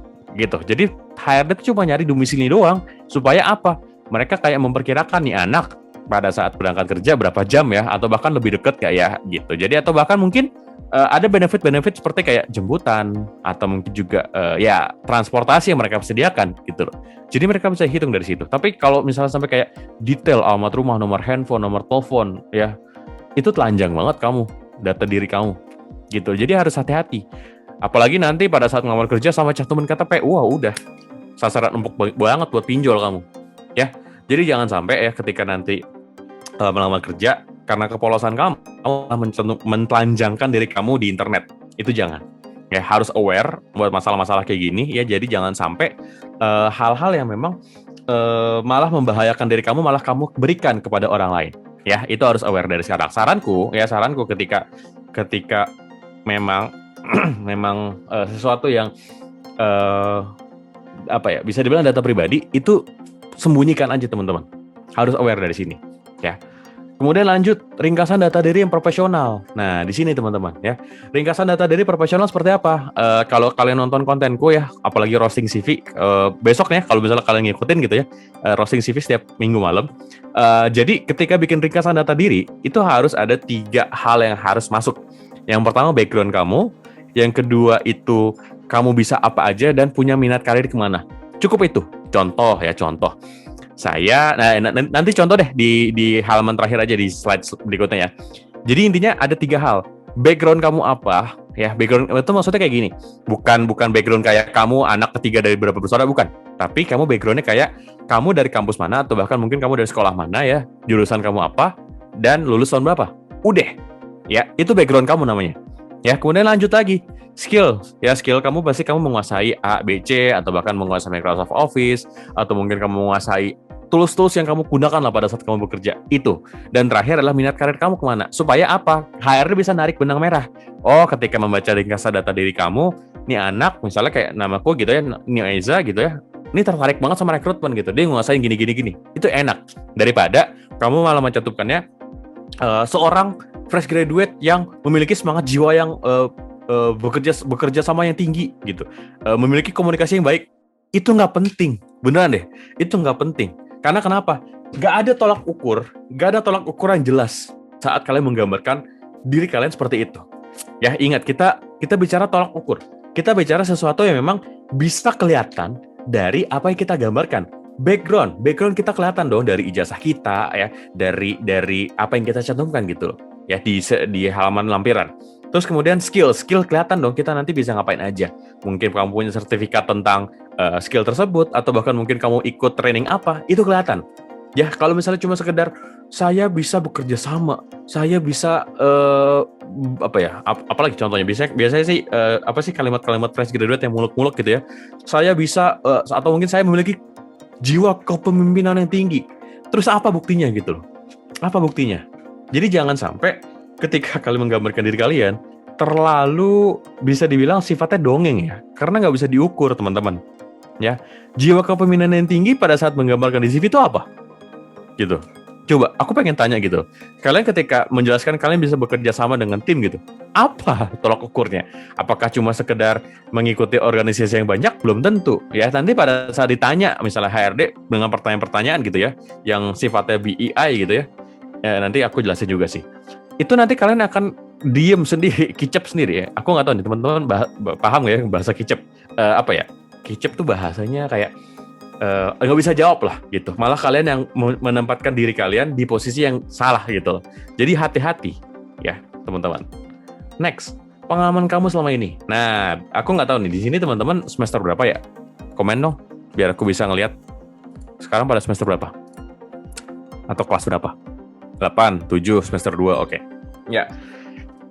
Jadi HRD itu cuma nyari domisili doang supaya apa? Mereka kayak memperkirakan nih anak pada saat berangkat kerja berapa jam ya, atau bahkan lebih dekat kayak ya gitu. Jadi atau bahkan mungkin ada benefit-benefit seperti kayak jemputan atau mungkin juga ya transportasi yang mereka sediakan gitu loh. Jadi mereka bisa hitung dari situ. Tapi kalau misalnya sampai kayak detail alamat rumah, nomor handphone, nomor telepon ya, itu telanjang banget kamu, data diri kamu gitu. Jadi harus hati-hati. Apalagi nanti pada saat ngelamar kerja sama cantumin KTP, wah udah sasaran empuk banget buat pinjol kamu ya. Jadi jangan sampai ya ketika nanti melamar kerja karena kepolosan kamu mentelanjangkan diri kamu di internet. Itu jangan. Ya, harus aware buat masalah-masalah kayak gini ya. Jadi jangan sampai hal-hal yang memang malah membahayakan diri kamu malah kamu berikan kepada orang lain. Ya, itu harus aware dari sekarang. Saranku ketika memang memang sesuatu yang bisa dibilang data pribadi, itu sembunyikan aja teman-teman. Harus aware dari sini. Ya. Kemudian lanjut, ringkasan data diri yang profesional. Nah, di sini teman-teman ya. Ringkasan data diri profesional seperti apa? Kalau kalian nonton kontenku ya, apalagi roasting CV besok ya, kalau misalnya kalian ngikutin gitu ya, roasting CV setiap minggu malam. Jadi ketika bikin ringkasan data diri, itu harus ada 3 hal yang harus masuk. Yang pertama background kamu, yang kedua itu kamu bisa apa aja dan punya minat karir kemana. Cukup itu. Contoh. Saya, nanti contoh deh di halaman terakhir aja di slide berikutnya ya. Jadi intinya ada 3 hal. Background kamu apa? Ya, background itu maksudnya kayak gini. Bukan background kayak kamu anak ketiga dari berapa bersaudara, bukan. Tapi kamu backgroundnya kayak kamu dari kampus mana atau bahkan mungkin kamu dari sekolah mana ya, jurusan kamu apa, dan lulus tahun berapa. Udah. Ya, itu background kamu namanya. Ya, kemudian lanjut lagi. Skill. Ya, skill kamu pasti kamu menguasai A, B, C, atau bahkan menguasai Microsoft Office, atau mungkin kamu menguasai tools-tools yang kamu gunakan lah pada saat kamu bekerja. Itu. Dan terakhir adalah minat karir kamu kemana. Supaya apa? HRD bisa narik benang merah. Oh, ketika membaca ringkasan data diri kamu, nih anak, misalnya kayak namaku gitu ya, Eza gitu ya, ini tertarik banget sama rekrutmen gitu. Dia nguasain gini. Itu enak. Daripada kamu malah mencantumkannya seorang fresh graduate yang memiliki semangat jiwa yang bekerja sama yang tinggi gitu, memiliki komunikasi yang baik. Itu nggak penting, beneran deh. Itu nggak penting. Karena kenapa? Nggak ada tolak ukur yang jelas saat kalian menggambarkan diri kalian seperti itu. Ya, ingat, kita bicara tolak ukur. Kita bicara sesuatu yang memang bisa kelihatan dari apa yang kita gambarkan. Background kita kelihatan dong dari ijazah kita ya, dari apa yang kita cantumkan gitu loh. Ya, di halaman lampiran. Terus kemudian skill kelihatan dong kita nanti bisa ngapain aja. Mungkin kamu punya sertifikat tentang skill tersebut, atau bahkan mungkin kamu ikut training apa, itu kelihatan. Ya, kalau misalnya cuma sekedar saya bisa bekerja sama, saya bisa apalagi contohnya biasanya sih apa sih kalimat-kalimat fresh graduate yang muluk-muluk gitu ya. Saya bisa atau mungkin saya memiliki jiwa kepemimpinan yang tinggi. Terus apa buktinya gitu loh? Apa buktinya? Jadi jangan sampai ketika kalian menggambarkan diri kalian terlalu bisa dibilang sifatnya dongeng ya, karena nggak bisa diukur teman-teman. Ya, jiwa kepemimpinan yang tinggi pada saat menggambarkan di CV itu apa? Gitu. Coba, aku pengen tanya gitu. Kalian ketika menjelaskan kalian bisa bekerja sama dengan tim gitu, apa tolak ukurnya? Apakah cuma sekedar mengikuti organisasi yang banyak? Belum tentu. Ya, nanti pada saat ditanya misalnya HRD dengan pertanyaan-pertanyaan gitu ya, yang sifatnya BEI gitu ya, nanti aku jelasin juga sih. Itu nanti kalian akan diem sendiri, kicep sendiri ya. Aku nggak tahu nih teman-teman paham nggak ya bahasa kicep? Apa ya? Kicep tuh bahasanya kayak nggak bisa jawab lah gitu. Malah kalian yang menempatkan diri kalian di posisi yang salah gitu loh. Jadi hati-hati ya teman-teman. Next, pengalaman kamu selama ini. Nah, aku nggak tahu nih di sini teman-teman semester berapa ya? Komen dong, biar aku bisa ngelihat. Sekarang pada semester berapa? Atau kelas berapa? 8, 7, semester 2, oke. Ya,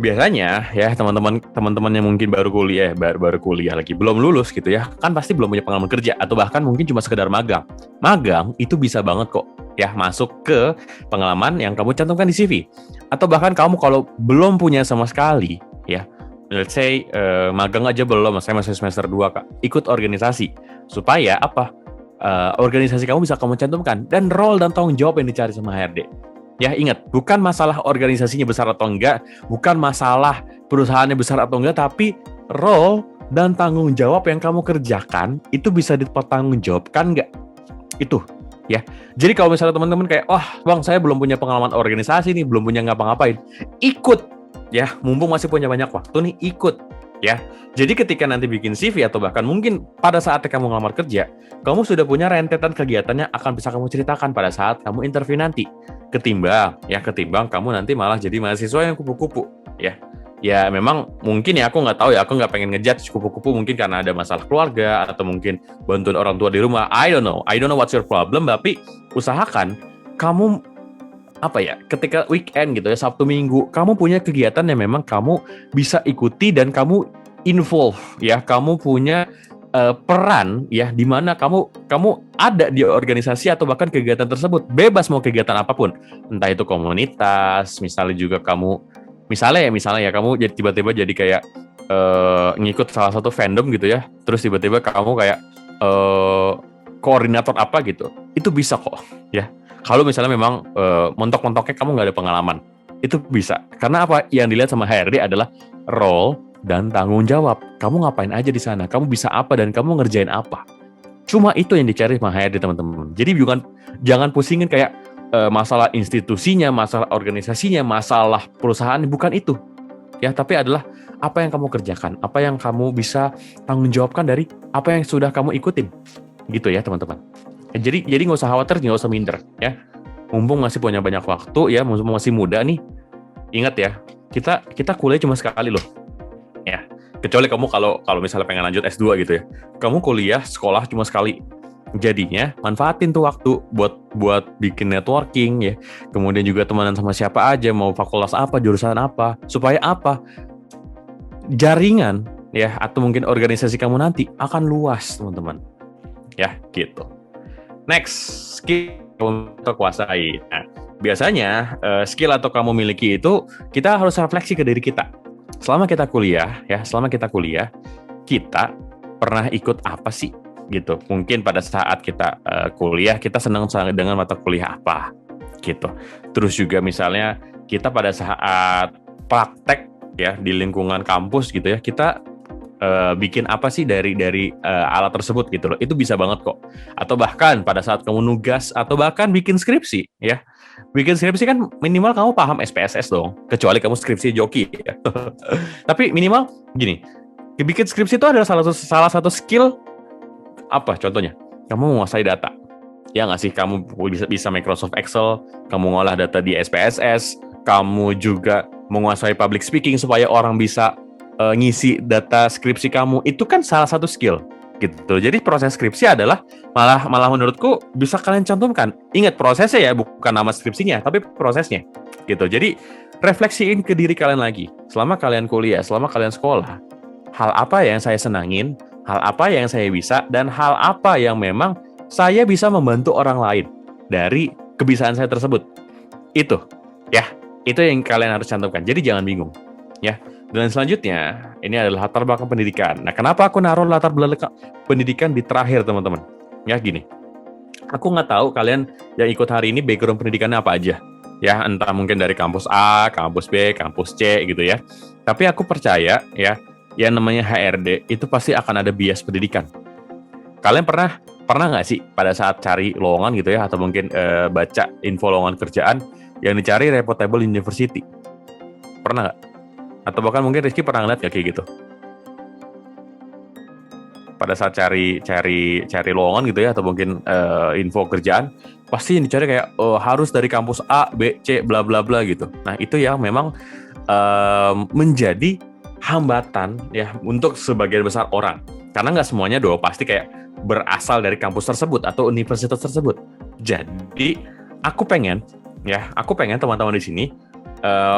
biasanya ya teman-teman yang mungkin baru kuliah lagi, belum lulus gitu ya, kan pasti belum punya pengalaman kerja, atau bahkan mungkin cuma sekedar magang. Magang itu bisa banget kok ya masuk ke pengalaman yang kamu cantumkan di CV. Atau bahkan kamu kalau belum punya sama sekali ya, let's say magang aja belum, saya masih semester 2 Kak, ikut organisasi. Supaya apa? Organisasi kamu bisa kamu cantumkan, dan role dan tanggung jawab yang dicari sama HRD. Ya, ingat, bukan masalah organisasinya besar atau enggak, bukan masalah perusahaannya besar atau enggak, tapi role dan tanggung jawab yang kamu kerjakan itu bisa dipertanggungjawabkan enggak? Itu, ya. Jadi kalau misalnya teman-teman kayak, wah bang saya belum punya pengalaman organisasi nih, belum punya ngapa-ngapain, ikut, ya, mumpung masih punya banyak waktu nih, ikut. Ya, jadi ketika nanti bikin CV atau bahkan mungkin pada saat kamu ngelamar kerja, kamu sudah punya rentetan kegiatan yang akan bisa kamu ceritakan pada saat kamu interview nanti. Ketimbang kamu nanti malah jadi mahasiswa yang kupu-kupu. Ya memang mungkin ya aku nggak tahu ya, aku nggak pengen ngejudge kupu-kupu mungkin karena ada masalah keluarga atau mungkin bantuin orang tua di rumah. I don't know what's your problem, tapi usahakan kamu ketika weekend gitu ya, Sabtu Minggu, kamu punya kegiatan yang memang kamu bisa ikuti dan kamu involve ya, kamu punya peran ya, di mana kamu ada di organisasi atau bahkan kegiatan tersebut, bebas mau kegiatan apapun, entah itu komunitas, misalnya juga kamu misalnya ya kamu jadi tiba-tiba jadi kayak ngikut salah satu fandom gitu ya, terus tiba-tiba kamu kayak koordinator apa gitu, itu bisa kok ya. Kalau misalnya memang montok-montoknya kamu nggak ada pengalaman, itu bisa. Karena apa? Yang dilihat sama HRD adalah role dan tanggung jawab. Kamu ngapain aja di sana? Kamu bisa apa dan kamu ngerjain apa? Cuma itu yang dicari sama HRD teman-teman. Jadi jangan pusingin kayak masalah institusinya, masalah organisasinya, masalah perusahaan, bukan itu. Ya, tapi adalah apa yang kamu kerjakan, apa yang kamu bisa tanggung jawabkan dari apa yang sudah kamu ikutin. Gitu ya teman-teman. Jadi nggak usah khawatir, nggak usah minder ya. Mumpung masih punya banyak waktu ya, mumpung masih muda nih. Ingat ya, kita kuliah cuma sekali loh. Ya, kecuali kamu kalau misalnya pengen lanjut S2 gitu ya. Kamu kuliah sekolah cuma sekali. Jadinya manfaatin tuh waktu buat bikin networking ya. Kemudian juga temenan sama siapa aja, mau fakultas apa, jurusan apa. Supaya apa? jaringan ya atau mungkin organisasi kamu nanti akan luas, teman-teman. Ya, gitu. Next, skill untuk kuasai. Nah, biasanya skill atau kamu miliki itu kita harus refleksi ke diri kita. Selama kita kuliah, kita pernah ikut apa sih? Gitu. Mungkin pada saat kita kuliah, kita senang dengan mata kuliah apa? Gitu. Terus juga misalnya kita pada saat praktek ya di lingkungan kampus gitu ya, kita bikin apa sih dari alat tersebut gitu loh. Itu bisa banget kok. Atau bahkan pada saat kamu nugas atau bahkan bikin skripsi ya. Bikin skripsi kan minimal kamu paham SPSS dong. Kecuali kamu skripsi joki ya. Tapi minimal gini, bikin skripsi itu adalah salah satu skill apa contohnya? Kamu menguasai data. Ya nggak sih, kamu bisa Microsoft Excel, kamu ngolah data di SPSS, kamu juga menguasai public speaking supaya orang bisa ngisi data skripsi kamu. Itu kan salah satu skill gitu. Jadi proses skripsi adalah malah menurutku bisa kalian cantumkan. Ingat prosesnya ya, bukan nama skripsinya, tapi prosesnya gitu. Jadi refleksiin ke diri kalian lagi. Selama kalian kuliah, selama kalian sekolah, hal apa yang saya senangin, hal apa yang saya bisa, dan hal apa yang memang saya bisa membantu orang lain dari kebiasaan saya tersebut. Itu yang kalian harus cantumkan. Jadi jangan bingung ya. Dan selanjutnya, ini adalah latar belakang pendidikan. Nah, kenapa aku naruh latar belakang pendidikan di terakhir, teman-teman? Ya, gini. Aku nggak tahu kalian yang ikut hari ini background pendidikannya apa aja. Ya, entah mungkin dari kampus A, kampus B, kampus C, gitu ya. Tapi aku percaya, ya, yang namanya HRD, itu pasti akan ada bias pendidikan. Kalian pernah nggak sih pada saat cari lowongan gitu ya, atau mungkin baca info lowongan kerjaan, yang dicari reputable university? Pernah nggak? Atau bahkan mungkin Rizky pernah ngeliat gak kayak gitu? Pada saat cari lowongan gitu ya, atau mungkin info kerjaan, pasti yang dicari kayak harus dari kampus A, B, C, bla bla bla gitu. Nah, itu yang memang menjadi hambatan ya untuk sebagian besar orang. Karena nggak semuanya pasti kayak berasal dari kampus tersebut atau universitas tersebut. Jadi aku pengen teman-teman di sini,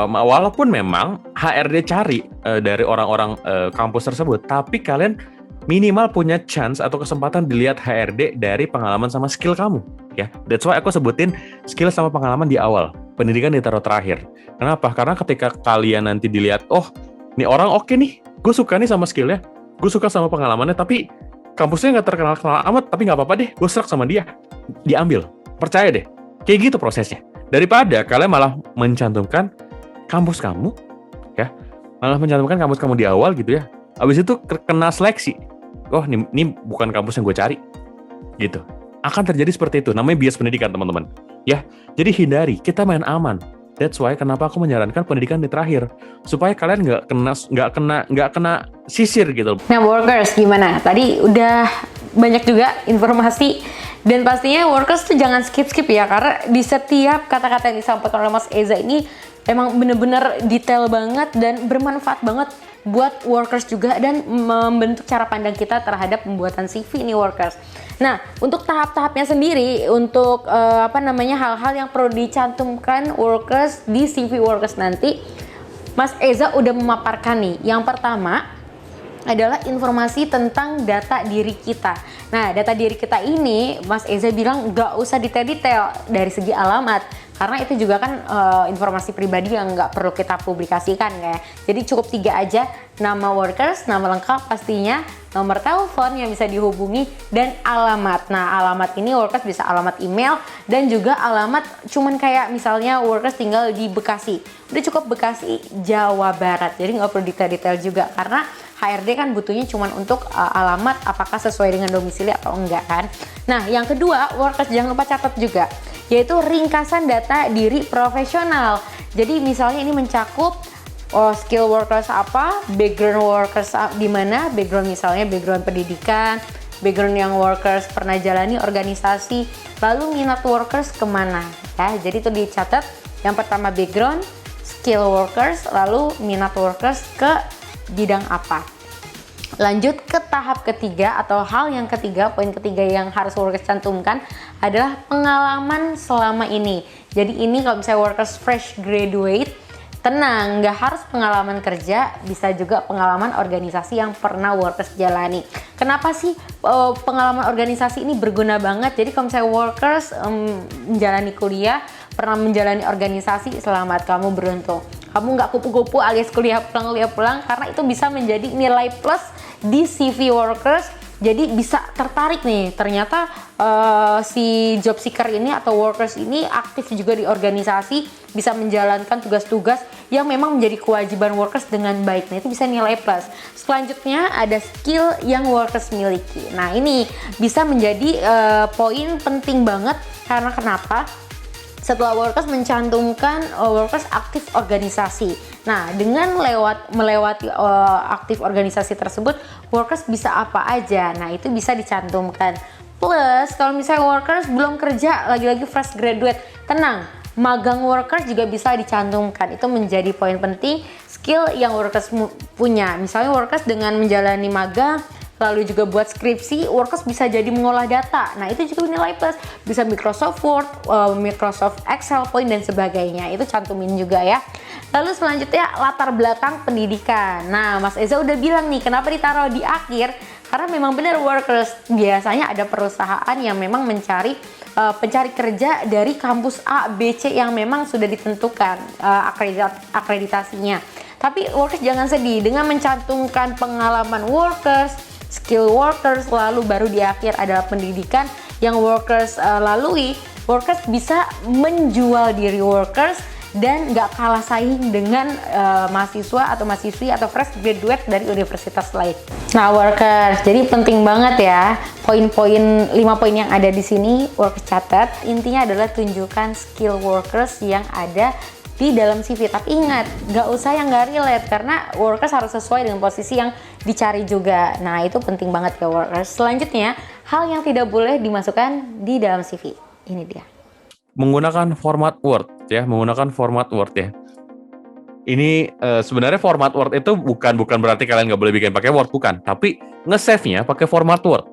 walaupun memang HRD cari dari orang-orang kampus tersebut, tapi kalian minimal punya chance atau kesempatan dilihat HRD dari pengalaman sama skill kamu. Ya, that's why aku sebutin skill sama pengalaman di awal. Pendidikan ditaruh terakhir. Kenapa? Karena ketika kalian nanti dilihat, oh, nih orang oke nih, gue suka nih sama skillnya, gue suka sama pengalamannya, tapi kampusnya nggak terkenal amat, tapi nggak apa-apa deh, gue serak sama dia, diambil. Percaya deh, kayak gitu prosesnya. Daripada kalian malah mencantumkan kampus kamu, ya, malah mencantumkan kampus kamu di awal gitu ya. Habis itu kena seleksi. Oh, ini bukan kampus yang gue cari, gitu. Akan terjadi seperti itu. Namanya bias pendidikan, teman-teman. Ya, jadi hindari. Kita main aman. That's why kenapa aku menyarankan pendidikan di terakhir, supaya kalian nggak kena sisir gitu. Nah, workers gimana? Tadi udah banyak juga informasi. Dan pastinya workers tuh jangan skip ya, karena di setiap kata-kata yang disampaikan oleh Mas Eza ini emang bener-bener detail banget dan bermanfaat banget buat workers juga, dan membentuk cara pandang kita terhadap pembuatan CV ini workers. Nah, untuk tahap-tahapnya sendiri, untuk hal-hal yang perlu dicantumkan workers di CV workers nanti, Mas Eza udah memaparkan nih. Yang pertama adalah informasi tentang data diri kita. Nah, data diri kita ini Mas Eza bilang nggak usah detail-detail dari segi alamat, karena itu juga kan informasi pribadi yang nggak perlu kita publikasikan ya. Jadi cukup 3 aja, nama workers, nama lengkap pastinya, nomor telepon yang bisa dihubungi, dan alamat. Nah, alamat ini workers bisa alamat email dan juga alamat cuman kayak misalnya workers tinggal di Bekasi. Udah cukup Bekasi, Jawa Barat. Jadi nggak perlu detail-detail juga, karena HRD kan butuhnya cuma untuk alamat apakah sesuai dengan domisili atau enggak kan. Nah, yang kedua, workers jangan lupa catat juga, yaitu ringkasan data diri profesional. Jadi misalnya ini mencakup skill workers apa, background workers di mana, background misalnya background pendidikan, background yang workers pernah jalani organisasi, lalu minat workers kemana ya. Jadi itu dicatat, yang pertama background, skill workers, lalu minat workers ke bidang apa. Lanjut ke tahap ketiga atau hal yang ketiga, poin ketiga yang harus workers cantumkan adalah pengalaman selama ini. Jadi ini kalau misalnya workers fresh graduate, Tenang, nggak harus pengalaman kerja, bisa juga pengalaman organisasi yang pernah workers jalani. Kenapa sih pengalaman organisasi ini berguna banget? Jadi kalau misalnya workers menjalani kuliah, pernah menjalani organisasi, selamat, kamu beruntung. Kamu nggak kupu-kupu alias kuliah pulang, karena itu bisa menjadi nilai plus di CV workers. Jadi bisa tertarik nih, ternyata si job seeker ini atau workers ini aktif juga di organisasi, bisa menjalankan tugas-tugas yang memang menjadi kewajiban workers dengan baik. Nah itu bisa nilai plus. Selanjutnya ada skill yang workers miliki. Nah ini bisa menjadi poin penting banget, karena kenapa? Setelah workers mencantumkan workers aktif organisasi. Nah, dengan melewati aktif organisasi tersebut, workers bisa apa aja. Nah, itu bisa dicantumkan. Plus, kalau misalnya workers belum kerja, lagi-lagi fresh graduate, tenang, magang workers juga bisa dicantumkan. Itu menjadi poin penting skill yang workers punya. Misalnya workers dengan menjalani magang, lalu juga buat skripsi, workers bisa jadi mengolah data. Nah itu juga nilai plus, bisa Microsoft Word, Microsoft Excel, Point dan sebagainya. Itu cantumin juga ya. Lalu selanjutnya latar belakang pendidikan. Nah Mas Eza udah bilang nih kenapa ditaruh di akhir, karena memang benar workers biasanya ada perusahaan yang memang mencari pencari kerja dari kampus A, B, C yang memang sudah ditentukan akreditasinya. Tapi workers jangan sedih dengan mencantumkan pengalaman workers, skill workers, lalu baru di akhir adalah pendidikan yang workers lalui. Workers bisa menjual diri workers dan nggak kalah saing dengan mahasiswa atau mahasiswi atau fresh graduate dari universitas lain. Nah workers, jadi penting banget ya poin-poin 5 poin yang ada di sini workers catat. Intinya adalah tunjukkan skill workers yang ada di dalam CV. Tapi ingat, nggak usah yang nggak relate, karena workers harus sesuai dengan posisi yang dicari juga. Nah itu penting banget ya workers. Selanjutnya, hal yang tidak boleh dimasukkan di dalam CV. Ini dia. Menggunakan format Word ya, Ini sebenarnya format Word itu bukan berarti kalian nggak boleh bikin pakai Word, bukan. Tapi nge-save-nya pakai format Word.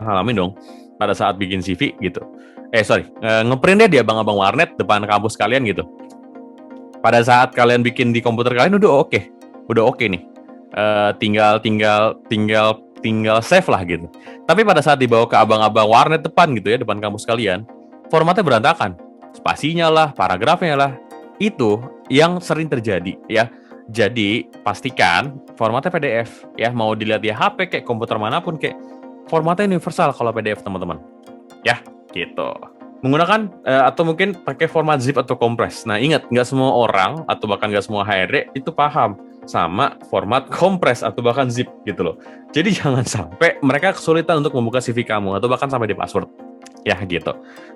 Ngalamin dong pada saat bikin CV gitu. Ngeprint deh di abang-abang warnet depan kampus kalian gitu. Pada saat kalian bikin di komputer kalian udah oke nih. Tinggal save lah gitu. Tapi pada saat dibawa ke abang-abang warnet depan gitu ya, depan kampus kalian, formatnya berantakan. Spasinya lah, paragrafnya lah. Itu yang sering terjadi ya. Jadi pastikan formatnya PDF ya, mau dilihat di HP kayak komputer manapun kayak formatnya universal kalau PDF teman-teman. Ya, gitu. Menggunakan atau mungkin pakai format zip atau kompres. Nah ingat, nggak semua orang atau bahkan nggak semua HRD itu paham sama format kompres atau bahkan zip gitu loh. Jadi jangan sampai mereka kesulitan untuk membuka CV kamu atau bahkan sampai di password. Ya gitu.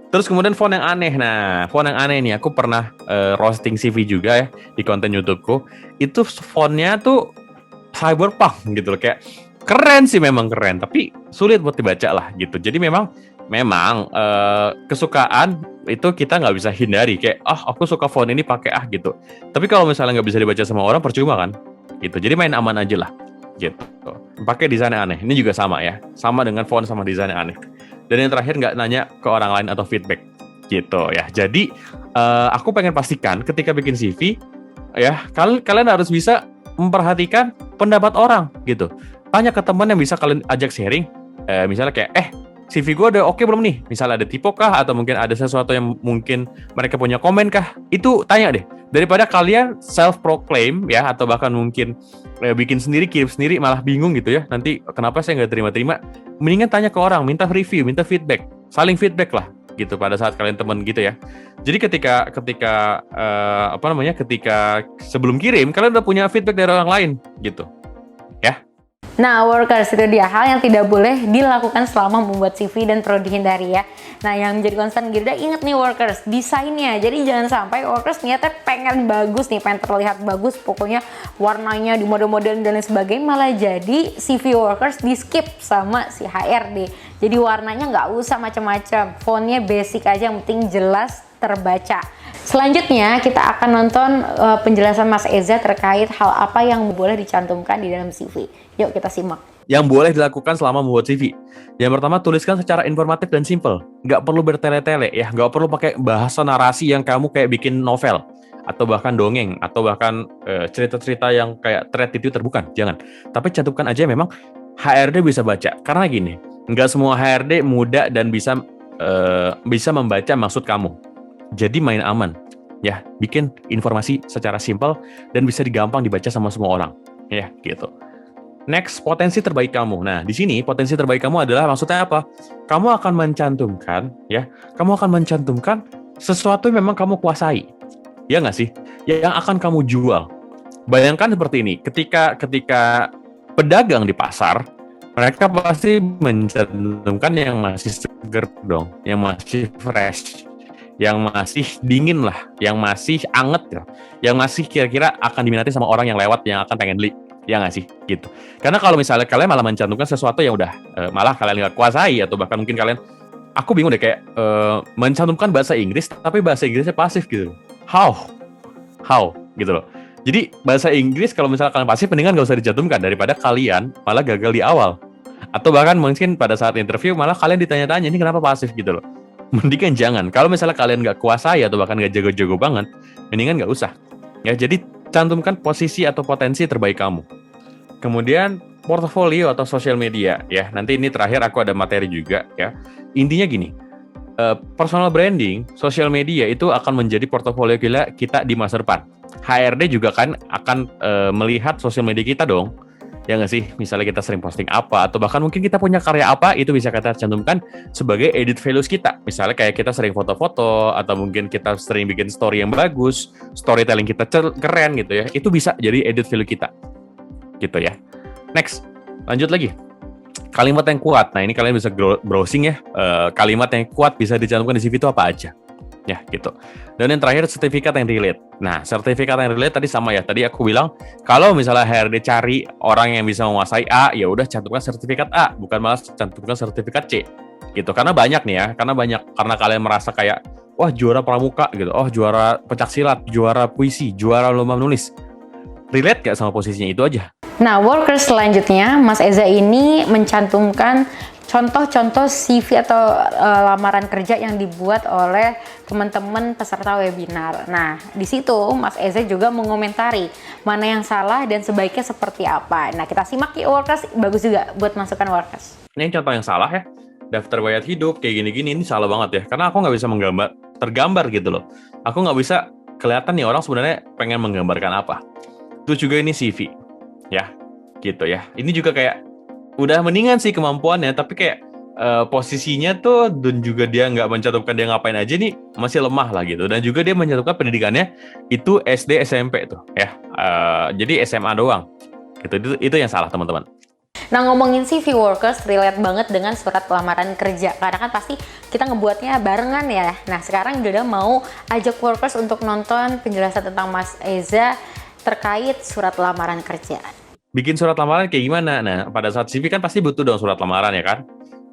Terus kemudian font yang aneh. Nah font yang aneh ini aku pernah roasting CV juga ya di konten YouTubeku. Itu fontnya tuh cyberpunk gitu loh, kayak keren sih, memang keren, tapi sulit buat dibaca lah gitu. Jadi memang kesukaan itu kita nggak bisa hindari, kayak aku suka font ini pakai gitu. Tapi kalau misalnya nggak bisa dibaca sama orang, percuma kan gitu. Jadi main aman aja lah gitu. Pakai desain aneh, ini juga sama ya, sama dengan font sama desain aneh. Dan yang terakhir, nggak nanya ke orang lain atau feedback gitu ya. Jadi aku pengen pastikan ketika bikin CV ya, kalian harus bisa memperhatikan pendapat orang gitu. Tanya ke teman yang bisa kalian ajak sharing, misalnya kayak CV gue udah oke belum nih? Misalnya ada typo kah? Atau mungkin ada sesuatu yang mungkin mereka punya komen kah? Itu tanya deh. Daripada kalian self-proclaim ya, atau bahkan mungkin bikin sendiri, kirim sendiri, malah bingung gitu ya. Nanti kenapa saya nggak terima-terima? Mendingan tanya ke orang, minta review, minta feedback. Saling feedback lah gitu pada saat kalian temen gitu ya. Jadi ketika sebelum kirim, kalian udah punya feedback dari orang lain gitu. Ya. Nah, workers, itu dia hal yang tidak boleh dilakukan selama membuat CV dan perlu dihindari ya. Nah, yang menjadi concern Girda, ingat nih workers, desainnya. Jadi jangan sampai workers niatnya pengen bagus nih, pengen terlihat bagus, pokoknya warnanya dimodel-modelin dan lain sebagainya, malah jadi CV workers di skip sama si HRD. Jadi warnanya nggak usah macam-macam, fontnya basic aja, yang penting jelas terbaca. Selanjutnya kita akan nonton penjelasan Mas Eza terkait hal apa yang boleh dicantumkan di dalam CV. Yuk kita simak. Yang boleh dilakukan selama membuat CV. Yang pertama, tuliskan secara informatif dan simple. Nggak perlu bertele-tele ya, nggak perlu pakai bahasa narasi yang kamu kayak bikin novel. atau bahkan dongeng, atau bahkan cerita-cerita yang kayak thread di Twitter, bukan, jangan. Tapi cantumkan aja memang HRD bisa baca. Karena gini, nggak semua HRD muda dan bisa membaca maksud kamu. Jadi main aman, ya, bikin informasi secara simpel dan bisa gampang dibaca sama semua orang, ya, gitu. Next, potensi terbaik kamu. Nah, di sini potensi terbaik kamu adalah maksudnya apa? Kamu akan mencantumkan, ya, kamu akan mencantumkan sesuatu yang memang kamu kuasai, ya nggak sih? Yang akan kamu jual. Bayangkan seperti ini, ketika pedagang di pasar, mereka pasti mencantumkan yang masih seger dong, yang masih fresh, yang masih dingin lah, yang masih anget ya, yang masih kira-kira akan diminati sama orang yang lewat, yang akan pengen beli. Ya nggak sih, gitu. Karena kalau misalnya kalian malah mencantumkan sesuatu yang udah malah kalian nggak kuasai, atau bahkan mungkin kalian, aku bingung deh, kayak mencantumkan bahasa Inggris tapi bahasa Inggrisnya pasif gitu. How gitu loh. Jadi bahasa Inggris kalau misalnya kalian pasif, mendingan nggak usah dicantumkan daripada kalian malah gagal di awal. Atau bahkan mungkin pada saat interview malah kalian ditanya-tanya, ini kenapa pasif gitu loh. Mendingan jangan. Kalau misalnya kalian nggak kuasai atau bahkan nggak jago-jago banget, mendingan nggak usah. Ya, jadi cantumkan posisi atau potensi terbaik kamu. Kemudian portofolio atau sosial media, ya. Nanti ini terakhir aku ada materi juga, ya. Intinya gini, personal branding, sosial media itu akan menjadi portofolio kita di masa depan. HRD juga kan akan melihat sosial media kita dong, ya nggak sih? Misalnya kita sering posting apa, atau bahkan mungkin kita punya karya apa, itu bisa kita cantumkan sebagai edit values kita. Misalnya kayak kita sering foto-foto, atau mungkin kita sering bikin story yang bagus, storytelling kita keren gitu ya, itu bisa jadi edit value kita. Gitu ya. Next, lanjut lagi. Kalimat yang kuat. Nah, ini kalian bisa browsing ya. Kalimat yang kuat bisa dicantumkan di CV itu apa aja. Ya, gitu. Dan yang terakhir, sertifikat yang relate. Nah, sertifikat yang relate tadi sama ya. Tadi aku bilang, kalau misalnya HRD cari orang yang bisa menguasai A, ya udah cantumkan sertifikat A, bukan malah cantumkan sertifikat C. Gitu. Karena banyak nih ya. Karena kalian merasa kayak, wah, juara pramuka gitu. Oh, juara pencaksilat, juara puisi, juara lomba menulis. Relate gak sama posisinya? Itu aja. Nah, workers selanjutnya, Mas Eza ini mencantumkan contoh-contoh CV atau lamaran kerja yang dibuat oleh teman-teman peserta webinar. Nah, di situ Mas Eza juga mengomentari mana yang salah dan sebaiknya seperti apa. Nah, kita simak ya workers, bagus juga buat masukan workers. Ini contoh yang salah ya, daftar riwayat hidup kayak gini-gini, ini salah banget ya. Karena aku nggak bisa tergambar gitu loh. Aku nggak bisa kelihatan nih orang sebenarnya pengen menggambarkan apa. Itu juga ini CV. Ya, gitu ya. Ini juga kayak udah mendingan sih kemampuannya, tapi kayak posisinya tuh dan juga dia nggak mencantumkan dia ngapain aja nih, masih lemah lah gitu. Dan juga dia mencantumkan pendidikannya itu SD SMP tuh ya. Jadi SMA doang. Gitu. Itu yang salah teman-teman. Nah, ngomongin CV workers relate banget dengan surat lamaran kerja, karena kan pasti kita ngebuatnya barengan ya. Nah, sekarang udah mau ajak workers untuk nonton penjelasan tentang Mas Eza terkait surat lamaran kerja. Bikin surat lamaran kayak gimana? Nah, pada saat CV kan pasti butuh dong surat lamaran ya kan?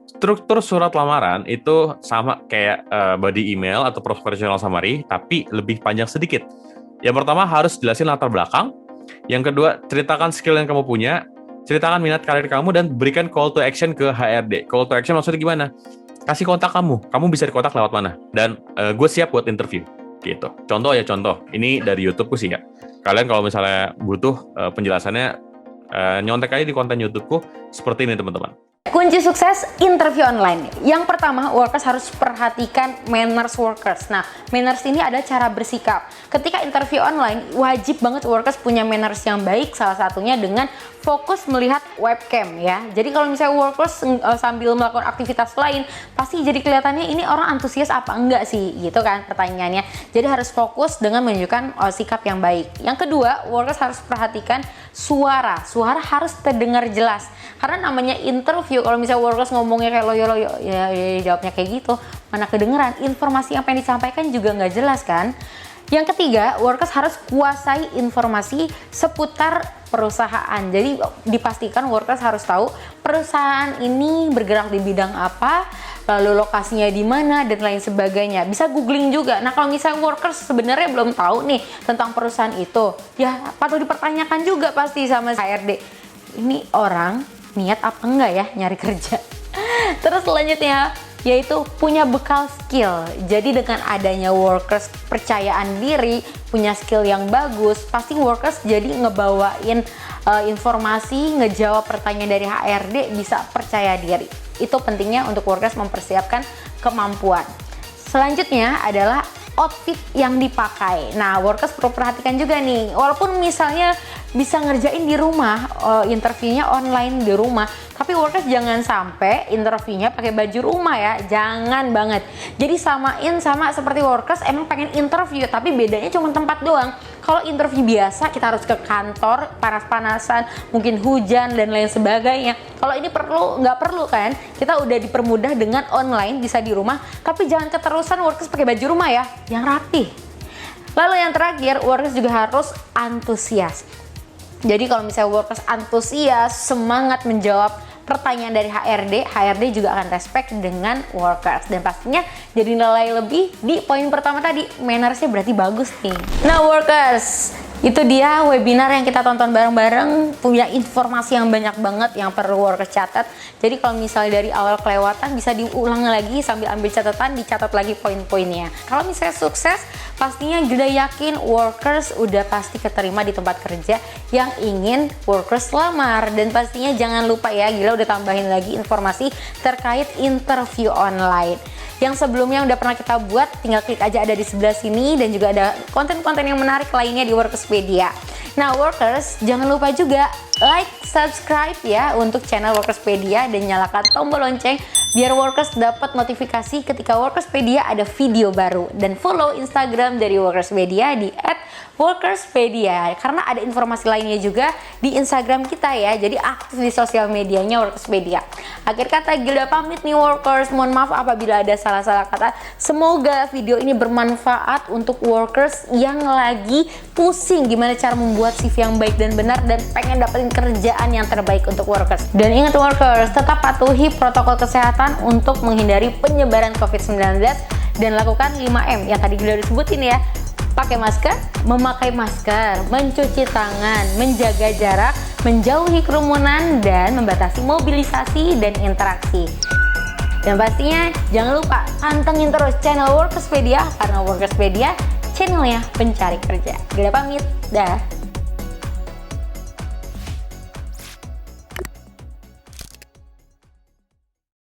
Struktur surat lamaran itu sama kayak body email atau professional summary, tapi lebih panjang sedikit. Yang pertama harus jelasin latar belakang. Yang kedua, ceritakan skill yang kamu punya, ceritakan minat karir kamu, dan berikan call to action ke HRD. Call to action maksudnya gimana? Kasih kontak kamu bisa dikontak lewat mana? Dan gue siap buat interview. Gitu. Contoh. Ini dari YouTubeku sih ya. Kalian kalau misalnya butuh penjelasannya, nyontek aja di konten YouTubeku seperti ini teman-teman. Kunci sukses interview online. Yang pertama, workers harus perhatikan manners workers. Nah, manners ini ada cara bersikap. Ketika interview online, wajib banget workers punya manners yang baik, salah satunya dengan fokus melihat webcam ya. Jadi kalau misalnya workers sambil melakukan aktivitas lain, pasti jadi kelihatannya ini orang antusias apa enggak sih, gitu kan pertanyaannya. Jadi harus fokus dengan menunjukkan sikap yang baik. Yang kedua, workers harus perhatikan suara harus terdengar jelas. Karena namanya interview, kalau misalnya workers ngomongnya kayak loyo-loyo, ya jawabnya kayak gitu, mana kedengeran, informasi yang pengen disampaikan juga nggak jelas kan. Yang ketiga, workers harus kuasai informasi seputar perusahaan. Jadi dipastikan workers harus tahu perusahaan ini bergerak di bidang apa, lalu lokasinya di mana, dan lain sebagainya. Bisa googling juga. Nah, kalau misalnya workers sebenarnya belum tahu nih tentang perusahaan itu, ya patut dipertanyakan juga pasti sama HRD. Ini orang niat apa enggak ya nyari kerja. Terus selanjutnya, yaitu punya bekal skill. Jadi dengan adanya workers percayaan diri, punya skill yang bagus, pasti workers jadi ngebawain informasi, ngejawab pertanyaan dari HRD bisa percaya diri. Itu pentingnya untuk workers mempersiapkan kemampuan. Selanjutnya adalah outfit yang dipakai. Nah, workers perlu perhatikan juga nih, walaupun misalnya bisa ngerjain di rumah, interviewnya online di rumah, tapi workers jangan sampai interviewnya pakai baju rumah ya, jangan banget. Jadi samain sama seperti workers emang pengen interview, tapi bedanya cuma tempat doang. Kalau interview biasa kita harus ke kantor, panas-panasan, mungkin hujan dan lain sebagainya. Kalau ini nggak perlu kan? Kita udah dipermudah dengan online, bisa di rumah, tapi jangan keterusan workers pakai baju rumah ya, yang rapi. Lalu yang terakhir, workers juga harus antusias. Jadi kalau misalnya workers antusias, semangat menjawab pertanyaan dari HRD juga akan respect dengan workers. Dan pastinya jadi nilai lebih di poin pertama tadi, mannersnya berarti bagus nih. Nah workers, itu dia webinar yang kita tonton bareng-bareng, punya informasi yang banyak banget yang perlu workers catat. Jadi kalau misalnya dari awal kelewatan bisa diulang lagi sambil ambil catatan, dicatat lagi poin-poinnya. Kalau misalnya sukses, pastinya Gilda yakin workers udah pasti keterima di tempat kerja yang ingin workers lamar. Dan pastinya jangan lupa ya, Gilda udah tambahin lagi informasi terkait interview online. Yang sebelumnya udah pernah kita buat, tinggal klik aja ada di sebelah sini, dan juga ada konten-konten yang menarik lainnya di Workerspedia. Nah workers, jangan lupa juga like, subscribe ya untuk channel Workerspedia, dan nyalakan tombol lonceng biar workers dapat notifikasi ketika Workerspedia ada video baru. Dan follow Instagram dari Workerspedia di @Workerspedia, karena ada informasi lainnya juga di Instagram kita ya, jadi aktif di sosial medianya Workerspedia. Akhir kata Gilda pamit nih workers, mohon maaf apabila ada salah-salah kata. Semoga video ini bermanfaat untuk workers yang lagi pusing gimana cara membuat CV yang baik dan benar, dan pengen dapetin kerjaan yang terbaik untuk workers. Dan ingat workers, tetap patuhi protokol kesehatan untuk menghindari penyebaran COVID-19 dan lakukan 5M yang tadi Gilda sebutin ya. Pakai masker, memakai masker, mencuci tangan, menjaga jarak, menjauhi kerumunan, dan membatasi mobilisasi dan interaksi. Dan pastinya jangan lupa pantengin terus channel Workerspedia, karena Workerspedia channelnya pencari kerja. Gilda pamit, dah.